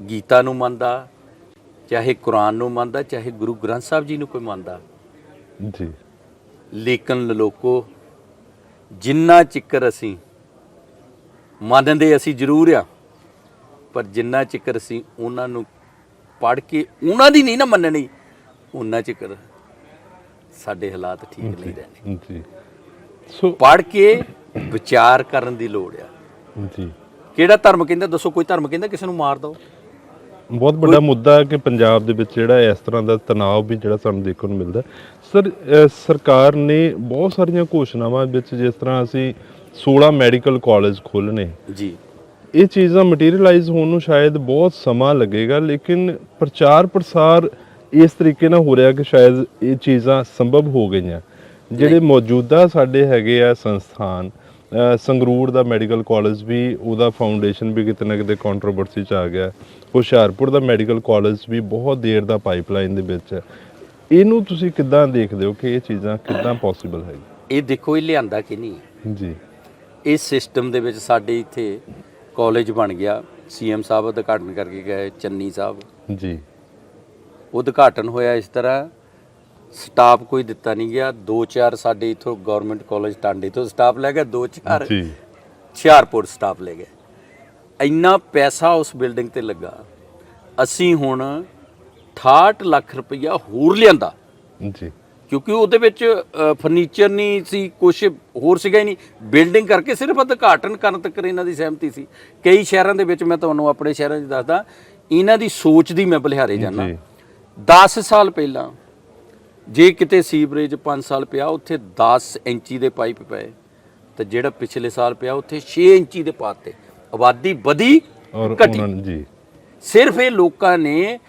ਗੀਤਾ ਨੂੰ ਮੰਨਦਾ, ਚਾਹੇ ਕੁਰਾਨ ਨੂੰ ਮੰਨਦਾ, ਚਾਹੇ ਗੁਰੂ ਗ੍ਰੰਥ ਸਾਹਿਬ ਜੀ ਨੂੰ ਕੋਈ ਮੰਨਦਾ, ਜੀ। ਲੇਕਿਨ ਲੋਕੋ, ਜਿੰਨਾ ਚਿਕਰ ਅਸੀਂ ਮੰਨਦੇ ਅਸੀਂ ਜ਼ਰੂਰ ਆ, ਪਰ ਜਿੰਨਾ ਚਿਕਰ ਅਸੀਂ ਉਹਨਾਂ ਨੂੰ ਪੜ੍ਹ ਕੇ ਉਹਨਾਂ ਦੀ ਨਹੀਂ ਨਾ ਮੰਨਣੀ, ਉਹਨਾਂ ਚਿਕਰ ਸਾਡੇ ਹਾਲਾਤ ਠੀਕ ਨਹੀਂ ਰਹਿਣੇ। ਜੀ। ਸੋ ਪੜ੍ਹ ਕੇ ਵਿਚਾਰ ਕਰਨ ਦੀ ਲੋੜ ਆ। ਜੀ। ਕਿਹੜਾ ਧਰਮ ਕਹਿੰਦਾ? ਦੱਸੋ, ਕੋਈ ਧਰਮ ਕਹਿੰਦਾ ਕਿਸੇ ਨੂੰ ਮਾਰ ਦਿਓ? ਬਹੁਤ ਵੱਡਾ ਮੁੱਦਾ ਹੈ ਕਿ ਪੰਜਾਬ ਦੇ ਵਿੱਚ ਜਿਹੜਾ ਇਸ ਤਰ੍ਹਾਂ ਦਾ ਤਣਾਅ ਵੀ ਜਿਹੜਾ ਸਾਨੂੰ ਦੇਖਣ ਨੂੰ ਮਿਲਦਾ। ਸਰ, ਸਰਕਾਰ ਨੇ ਬਹੁਤ ਸਾਰੀਆਂ ਘੋਸ਼ਣਾਵਾਂ ਵਿੱਚ, ਜਿਸ ਤਰ੍ਹਾਂ ਅਸੀਂ 16 ਮੈਡੀਕਲ ਕਾਲਜ ਖੋਲ੍ਹਣੇ ਜੀ, ਇਹ ਚੀਜ਼ਾਂ ਮਟੀਰੀਅਲਾਈਜ਼ ਹੋਣ ਨੂੰ ਸ਼ਾਇਦ ਬਹੁਤ ਸਮਾਂ ਲੱਗੇਗਾ, ਲੇਕਿਨ ਪ੍ਰਚਾਰ ਪ੍ਰਸਾਰ ਇਸ ਤਰੀਕੇ ਨਾਲ ਹੋ ਰਿਹਾ ਕਿ ਸ਼ਾਇਦ ਇਹ ਚੀਜ਼ਾਂ ਸੰਭਵ ਹੋ ਗਈਆਂ। ਜਿਹੜੇ ਮੌਜੂਦਾ ਸਾਡੇ ਹੈਗੇ ਆ ਸੰਸਥਾਨ, ਸੰਗਰੂਰ ਦਾ ਮੈਡੀਕਲ ਕਾਲਜ ਵੀ, ਉਹਦਾ ਫਾਊਂਡੇਸ਼ਨ ਵੀ ਕਿਤੇ ਨਾ ਕਿਤੇ ਕੰਟਰੋਵਰਸੀ 'ਚ ਆ ਗਿਆ। ਹੁਸ਼ਿਆਰਪੁਰ ਦਾ ਮੈਡੀਕਲ ਕਾਲਜ ਵੀ ਬਹੁਤ ਦੇਰ ਦਾ ਪਾਈਪਲਾਈਨ ਦੇ ਵਿੱਚ ਹੈ। ਇਹਨੂੰ ਤੁਸੀਂ ਕਿੱਦਾਂ ਦੇਖਦੇ ਹੋ ਕਿ ਇਹ ਚੀਜ਼ਾਂ ਕਿੱਦਾਂ ਪੋਸੀਬਲ ਹੈਗੀ? ਇਹ ਦੇਖੋ ਇਹ ਲਿਆਂਦਾ ਕਿ ਨਹੀਂ ਜੀ ਇਸ ਸਿਸਟਮ ਦੇ ਵਿੱਚ ਸਾਡੇ ਇੱਥੇ ਕਾਲਜ ਬਣ ਗਿਆ, ਸੀਐਮ ਸਾਹਿਬ ਉਦਘਾਟਨ ਕਰਕੇ ਗਏ, ਚੰਨੀ ਸਾਹਿਬ, ਜੀ ਉਦਘਾਟਨ ਹੋਇਆ ਇਸ ਤਰ੍ਹਾਂ, ਸਟਾਫ ਕੋਈ ਦਿੱਤਾ ਨਹੀਂ ਗਿਆ। 2-4 ਸਾਡੇ ਇਥੋਂ ਗਵਰਨਮੈਂਟ ਕਾਲਜ ਟਾਂਡੇ ਤੋਂ ਸਟਾਫ ਲੈ ਗਿਆ, 2-4 ਜੀ ਹੁਸ਼ਿਆਰਪੁਰ ਸਟਾਫ ਲੈ ਗਏ। ਇੰਨਾ ਪੈਸਾ ਉਸ ਬਿਲਡਿੰਗ ਤੇ ਲੱਗਾ। ਅਸੀਂ ਹੁਣ 68 ਲੱਖ ਰੁਪਈਆ ਹੋਰ ਲਿਆਂਦਾ, ਜੀ ਕਿਉਂਕਿ ਉਹਦੇ ਵਿੱਚ ਫਰਨੀਚਰ ਨਹੀਂ ਸੀ, ਕੁਛ ਹੋਰ ਸੀਗਾ ਹੀ ਨਹੀਂ। ਬਿਲਡਿੰਗ ਕਰਕੇ ਸਿਰਫ ਉਦਘਾਟਨ ਕਰਨ ਤੱਕ ਇਹਨਾਂ ਦੀ ਸਹਿਮਤੀ ਸੀ। ਕਈ ਸ਼ਹਿਰਾਂ ਦੇ ਵਿੱਚ, ਮੈਂ ਤੁਹਾਨੂੰ ਆਪਣੇ ਸ਼ਹਿਰਾਂ 'ਚ ਦੱਸਦਾ, ਇਹਨਾਂ ਦੀ ਸੋਚ ਦੀ ਮੈਂ ਬਲਿਹਾਰੇ ਜਾਂਦਾ। 10 ਸਾਲ ਪਹਿਲਾਂ ਜੇ ਕਿਤੇ ਸੀਵਰੇਜ 5 ਸਾਲ ਪਿਆ, ਉੱਥੇ 10 ਇੰਚੀ ਦੇ ਪਾਈਪ ਪਏ, ਤੇ ਜਿਹੜਾ ਪਿਛਲੇ ਸਾਲ ਪਿਆ ਉੱਥੇ 6 ਇੰਚੀ ਦੇ ਪਾਤੇ। ਆਬਾਦੀ ਵਧੀ ਔਰ ਘਟੀ। ਉਹਨਾਂ ਨੇ ਜੀ ਸਿਰਫ ਇਹ ਲੋਕਾਂ ਨੇ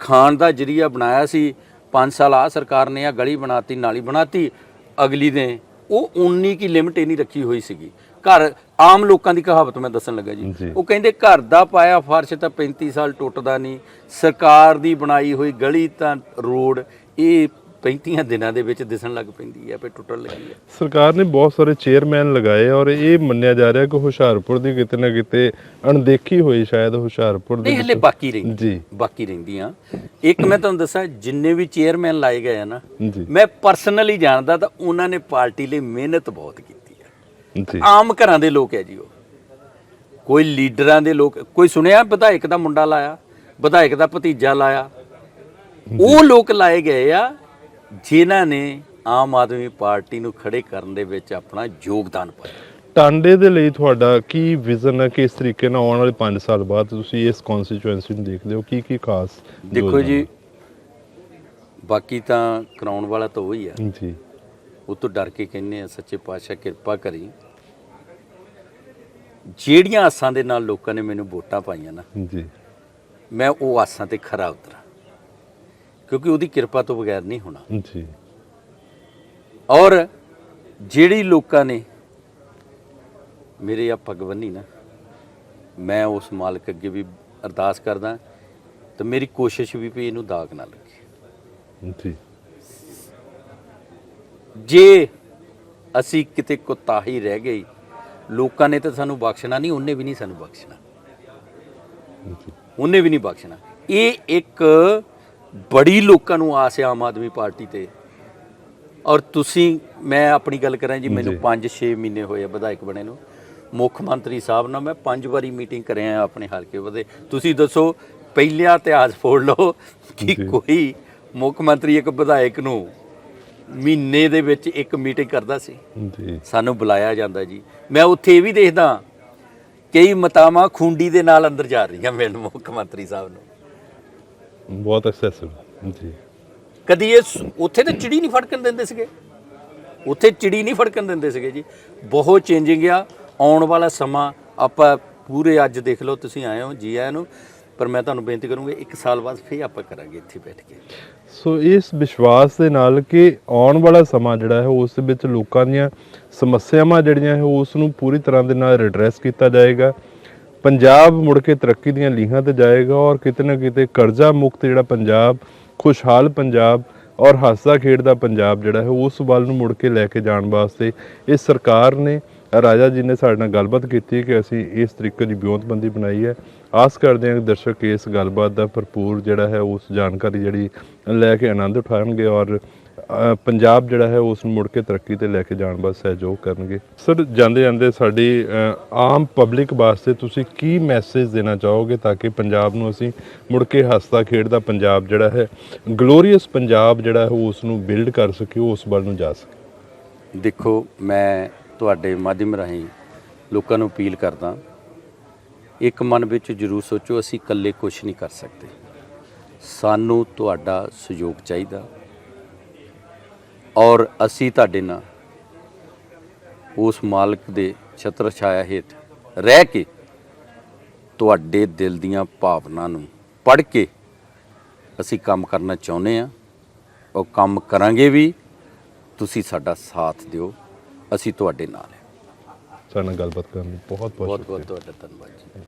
ਖਾਣ ਦਾ ਜਰੀਆ ਬਣਾਇਆ ਸੀ। 5 ਸਾਲ ਆ ਸਰਕਾਰ ਨੇ ਆ ਗਲੀ ਬਣਾਤੀ, ਨਾਲੀ ਬਣਾਤੀ, ਅਗਲੀ ਨੇ ਉਹ 19 ਕੀ ਲਿਮਟ ਹੀ ਨਹੀਂ ਰੱਖੀ ਹੋਈ ਸੀਗੀ। ਘਰ ਆਮ ਲੋਕਾਂ ਦੀ ਕਹਾਵਤ ਮੈਂ ਦੱਸਣ ਲੱਗਾ ਜੀ, ਉਹ ਕਹਿੰਦੇ ਘਰ ਦਾ ਪਾਇਆ ਫਰਸ਼ ਤਾਂ 35 ਸਾਲ ਟੁੱਟਦਾ ਨਹੀਂ, ਸਰਕਾਰ ਦੀ ਬਣਾਈ ਹੋਈ ਗਲੀ ਤਾਂ ਰੋਡ ਇਹ 35 ਦਿਨਾਂ ਦੇ ਵਿੱਚ ਦਿਸਣ ਲੱਗ ਪੈਂਦੀ ਹੈ, ਪੇ ਟੁੱਟਣ ਲੱਗੀ ਹੈ। ਸਰਕਾਰ ਨੇ ਬਹੁਤ ਸਾਰੇ ਚੇਅਰਮੈਨ ਲਗਾਏ ਔਰ ਇਹ ਮੰਨਿਆ ਜਾ ਰਿਹਾ ਕਿ ਹੁਸ਼ਿਆਰਪੁਰ ਦੀ ਕਿਤੇ ਨਾ ਕਿਤੇ ਅਣਦੇਖੀ ਹੋਈ ਸ਼ਾਇਦ ਹੁਸ਼ਿਆਰਪੁਰ ਦੇ ਨਹੀਂ ਹਲੇ ਬਾਕੀ ਰਹਿੰਦੀ ਜੀ ਬਾਕੀ ਰਹਿੰਦੀਆਂ। ਇੱਕ ਮੈਂ ਤੁਹਾਨੂੰ ਦੱਸਾਂ, ਜਿੰਨੇ ਵੀ ਚੇਅਰਮੈਨ ਲਾਏ ਗਏ ਆ ਨਾ, ਜੀ ਮੈਂ ਪਰਸਨਲੀ ਜਾਣਦਾ ਤਾਂ ਉਹਨਾਂ ਨੇ ਪਾਰਟੀ ਲਈ ਮਿਹਨਤ ਬਹੁਤ ਕੀਤੀ ਹੈ। ਜੀ ਆਮ ਘਰਾਂ ਦੇ ਲੋਕ ਹੈ ਜੀ, ਉਹ ਕੋਈ ਲੀਡਰਾਂ ਦੇ ਲੋਕ, ਕੋਈ ਸੁਣਿਆ ਵਿਧਾਇਕ ਦਾ ਮੁੰਡਾ ਲਾਇਆ, ਵਿਧਾਇਕ ਦਾ ਭਤੀਜਾ ਲਾਇਆ, ਉਹ ਲੋਕ ਲਾਏ ਗਏ ਆ ਜਿਨ੍ਹਾਂ ਨੇ ਆਮ ਆਦਮੀ ਪਾਰਟੀ ਨੂੰ ਖੜੇ ਕਰਨ ਦੇ ਵਿੱਚ ਆਪਣਾ ਯੋਗਦਾਨ ਪਾਇਆ। ਟਾਂਡੇ ਦੇ ਲਈ ਤੁਹਾਡਾ ਕੀ ਵਿਜ਼ਨ ਹੈ, ਕਿਸ ਤਰੀਕੇ ਨਾਲ ਆਉਣ ਵਾਲੇ 5 ਸਾਲ ਬਾਅਦ ਤੁਸੀਂ ਇਸ ਕਨਸਟੀਚੁਐਂਸੀ ਨੂੰ ਦੇਖਦੇ ਹੋ, ਕੀ ਖਾਸ? ਦੇਖੋ ਜੀ, ਬਾਕੀ ਤਾਂ ਕਰਾਉਣ ਵਾਲਾ ਤਾਂ ਉਹੀ ਆ ਜੀ, ਉਹ ਤੋਂ ਡਰ ਕੇ ਕਹਿੰਦੇ ਆ ਸੱਚੇ ਪਾਤਸ਼ਾਹ ਕਿਰਪਾ ਕਰੀ। ਜਿਹੜੀਆਂ ਆਸਾਂ ਦੇ ਨਾਲ ਲੋਕਾਂ ਨੇ ਮੈਨੂੰ ਵੋਟਾਂ ਪਾਈਆਂ ਨਾ, ਜੀ ਮੈਂ ਉਹ ਆਸਾਂ ਤੇ ਖਰਾ ਉਤਰਾਂ, ਕਿਉਂਕਿ ਉਹਦੀ ਕਿਰਪਾ ਤੋਂ ਬਗੈਰ ਨਹੀਂ ਹੋਣਾ। ਜੀ ਔਰ ਜਿਹੜੀ ਲੋਕਾਂ ਨੇ ਮੇਰੇ ਆ ਪੱਗ ਬੰਨੀ ਨਾ, ਮੈਂ ਉਸ ਮਾਲਕ ਅੱਗੇ ਵੀ ਅਰਦਾਸ ਕਰਦਾ ਤੇ ਮੇਰੀ ਕੋਸ਼ਿਸ਼ ਵੀ ਵੀ ਇਹਨੂੰ ਦਾਗ ਨਾ ਲੱਗੇ। ਜੀ ਜੇ ਅਸੀਂ ਕਿਤੇ ਕੋਤਾਹੀ ਰਹਿ ਗਈ, ਲੋਕਾਂ ਨੇ ਤਾਂ ਸਾਨੂੰ ਬਖਸ਼ਣਾ ਨਹੀਂ, ਉਹਨੇ ਵੀ ਨਹੀਂ ਸਾਨੂੰ ਬਖਸ਼ਣਾ, ਉਹਨੇ ਵੀ ਨਹੀਂ ਬਖਸ਼ਣਾ। ਇਹ ਇੱਕ ਬੜੀ ਲੋਕਾਂ ਨੂੰ ਆਸ ਹੈ ਆਮ ਆਦਮੀ ਪਾਰਟੀ ਤੇ। ਔਰ ਤੁਸੀਂ, ਮੈਂ ਆਪਣੀ ਗੱਲ ਕਰਾਂ ਜੀ, ਮੈਨੂੰ 5-6 ਮਹੀਨੇ ਹੋਏ ਆ ਵਿਧਾਇਕ ਬਣੇ ਨੂੰ। ਮੁੱਖ ਮੰਤਰੀ ਸਾਹਿਬ ਨਾਲ ਮੈਂ 5 ਵਾਰੀ ਮੀਟਿੰਗ ਕਰਿਆ ਆਪਣੇ ਹਲਕੇ ਵਧੇ। ਤੁਸੀਂ ਦੱਸੋ, ਪਹਿਲਿਆ ਇਤਿਹਾਸ ਫੋੜ ਲਓ ਕਿ ਕੋਈ ਮੁੱਖ ਮੰਤਰੀ ਇੱਕ ਵਿਧਾਇਕ ਨੂੰ ਮਹੀਨੇ ਦੇ ਵਿੱਚ ਇੱਕ ਮੀਟਿੰਗ ਕਰਦਾ ਸੀ। ਜੀ ਸਾਨੂੰ ਬੁਲਾਇਆ ਜਾਂਦਾ ਜੀ। ਮੈਂ ਉੱਥੇ ਇਹ ਵੀ ਦੇਖਦਾ, ਕਈ ਮਤਾਵਾਂ ਖੁੰਡੀ ਦੇ ਨਾਲ ਅੰਦਰ ਜਾ ਰਹੀਆਂ ਮਿਲਣ ਮੁੱਖ ਮੰਤਰੀ ਸਾਹਿਬ ਨੂੰ। ਬਹੁਤ ਐਕਸੈਸਿਵ। ਜੀ ਕਦੀ ਇਹ ਉੱਥੇ ਤਾਂ ਚਿੜੀ ਨਹੀਂ ਫੜਕਣ ਦਿੰਦੇ ਸੀਗੇ, ਉੱਥੇ ਚਿੜੀ ਨਹੀਂ ਫੜਕਣ ਦਿੰਦੇ ਸੀਗੇ ਜੀ। ਬਹੁਤ ਚੇਂਜਿੰਗ ਆ। ਆਉਣ ਵਾਲਾ ਸਮਾਂ ਆਪਾਂ ਪੂਰੇ, ਅੱਜ ਦੇਖ ਲਓ ਤੁਸੀਂ ਆਏ ਹੋ, ਜੀ ਆਇਆਂ ਨੂੰ, ਪਰ ਮੈਂ ਤੁਹਾਨੂੰ ਬੇਨਤੀ ਕਰੂੰਗਾ 1 ਸਾਲ ਬਾਅਦ ਫੇਰ ਆਪਾਂ ਕਰਾਂਗੇ ਇੱਥੇ ਬੈਠ ਕੇ। ਸੋ ਇਸ ਵਿਸ਼ਵਾਸ ਦੇ ਨਾਲ ਕਿ ਆਉਣ ਵਾਲਾ ਸਮਾਂ ਜਿਹੜਾ ਹੈ ਉਸ ਦੇ ਵਿੱਚ ਲੋਕਾਂ ਦੀਆਂ ਸਮੱਸਿਆਵਾਂ ਜਿਹੜੀਆਂ ਹੈ ਉਸ ਨੂੰ ਪੂਰੀ ਤਰ੍ਹਾਂ ਦੇ ਨਾਲ ਐਡਰੈਸ ਕੀਤਾ ਜਾਏਗਾ। ਪੰਜਾਬ ਮੁੜ ਕੇ ਤਰੱਕੀ ਦੀਆਂ ਲੀਹਾਂ ਤੇ ਜਾਏਗਾ ਔਰ ਕਿਤੇ ਨਾ ਕਿਤੇ ਕਰਜ਼ਾ ਮੁਕਤ ਜਿਹੜਾ ਪੰਜਾਬ, ਖੁਸ਼ਹਾਲ ਪੰਜਾਬ ਔਰ ਹੱਸਦਾ ਖੇਡਦਾ ਪੰਜਾਬ ਜਿਹੜਾ ਹੈ ਉਸ ਵੱਲ ਨੂੰ ਮੁੜ ਕੇ ਲੈ ਕੇ ਜਾਣ ਵਾਸਤੇ ਇਹ ਸਰਕਾਰ ਨੇ, ਰਾਜਾ ਜੀ ਨੇ ਸਾਡੇ ਨਾਲ ਗੱਲਬਾਤ ਕੀਤੀ ਕਿ ਅਸੀਂ ਇਸ ਤਰੀਕੇ ਦੀ ਵਿਉਂਤਬੰਦੀ ਬਣਾਈ ਹੈ। ਆਸ ਕਰਦੇ ਹਾਂ ਕਿ ਦਰਸ਼ਕ ਇਸ ਗੱਲਬਾਤ ਦਾ ਭਰਪੂਰ ਜਿਹੜਾ ਹੈ ਉਸ ਜਾਣਕਾਰੀ ਜਿਹੜੀ ਲੈ ਕੇ ਆਨੰਦ ਉਠਾਉਣਗੇ ਔਰ ਪੰਜਾਬ ਜਿਹੜਾ ਹੈ ਉਸ ਨੂੰ ਮੁੜ ਕੇ ਤਰੱਕੀ ਤੇ ਲੈ ਕੇ ਜਾਣ ਵਾਸਤੇ ਸਹਿਯੋਗ ਕਰਨਗੇ। ਸਰ, ਜਾਂਦੇ ਜਾਂਦੇ ਸਾਡੀ ਆਮ ਪਬਲਿਕ ਵਾਸਤੇ ਤੁਸੀਂ ਕੀ ਮੈਸੇਜ ਦੇਣਾ ਚਾਹੋਗੇ ਤਾਂ ਕਿ ਪੰਜਾਬ ਨੂੰ ਅਸੀਂ ਮੁੜ ਕੇ ਹੱਸਦਾ ਖੇਡਦਾ ਪੰਜਾਬ ਜਿਹੜਾ ਹੈ, ਗਲੋਰੀਅਸ ਪੰਜਾਬ ਜਿਹੜਾ ਹੈ ਉਸ ਨੂੰ ਬਿਲਡ ਕਰ ਸਕੀਏ, ਉਸ ਵੱਲ ਨੂੰ ਜਾ ਸਕੇ? ਦੇਖੋ, ਮੈਂ ਤੁਹਾਡੇ ਮਾਧਿਅਮ ਰਾਹੀਂ ਲੋਕਾਂ ਨੂੰ ਅਪੀਲ ਕਰਦਾ, ਇੱਕ ਮਨ ਵਿੱਚ ਜ਼ਰੂਰ ਸੋਚੋ, ਅਸੀਂ ਇਕੱਲੇ ਕੁਝ ਨਹੀਂ ਕਰ ਸਕਦੇ, ਸਾਨੂੰ ਤੁਹਾਡਾ ਸਹਿਯੋਗ ਚਾਹੀਦਾ। ਔਰ ਅਸੀਂ ਤੁਹਾਡੇ ਨਾਲ ਉਸ ਮਾਲਕ ਦੇ ਛਤਰ ਛਾਇਆ ਹੇਠ ਰਹਿ ਕੇ ਤੁਹਾਡੇ ਦਿਲ ਦੀਆਂ ਭਾਵਨਾ ਨੂੰ ਪੜ੍ਹ ਕੇ ਅਸੀਂ ਕੰਮ ਕਰਨਾ ਚਾਹੁੰਦੇ ਹਾਂ ਔਰ ਕੰਮ ਕਰਾਂਗੇ ਵੀ। ਤੁਸੀਂ ਸਾਡਾ ਸਾਥ ਦਿਓ, ਅਸੀਂ ਤੁਹਾਡੇ ਨਾਲ ਹਾਂ। ਸਾਡੇ ਨਾਲ ਗੱਲਬਾਤ ਕਰਨ ਲਈ ਬਹੁਤ ਬਹੁਤ ਤੁਹਾਡਾ ਧੰਨਵਾਦ ਜੀ।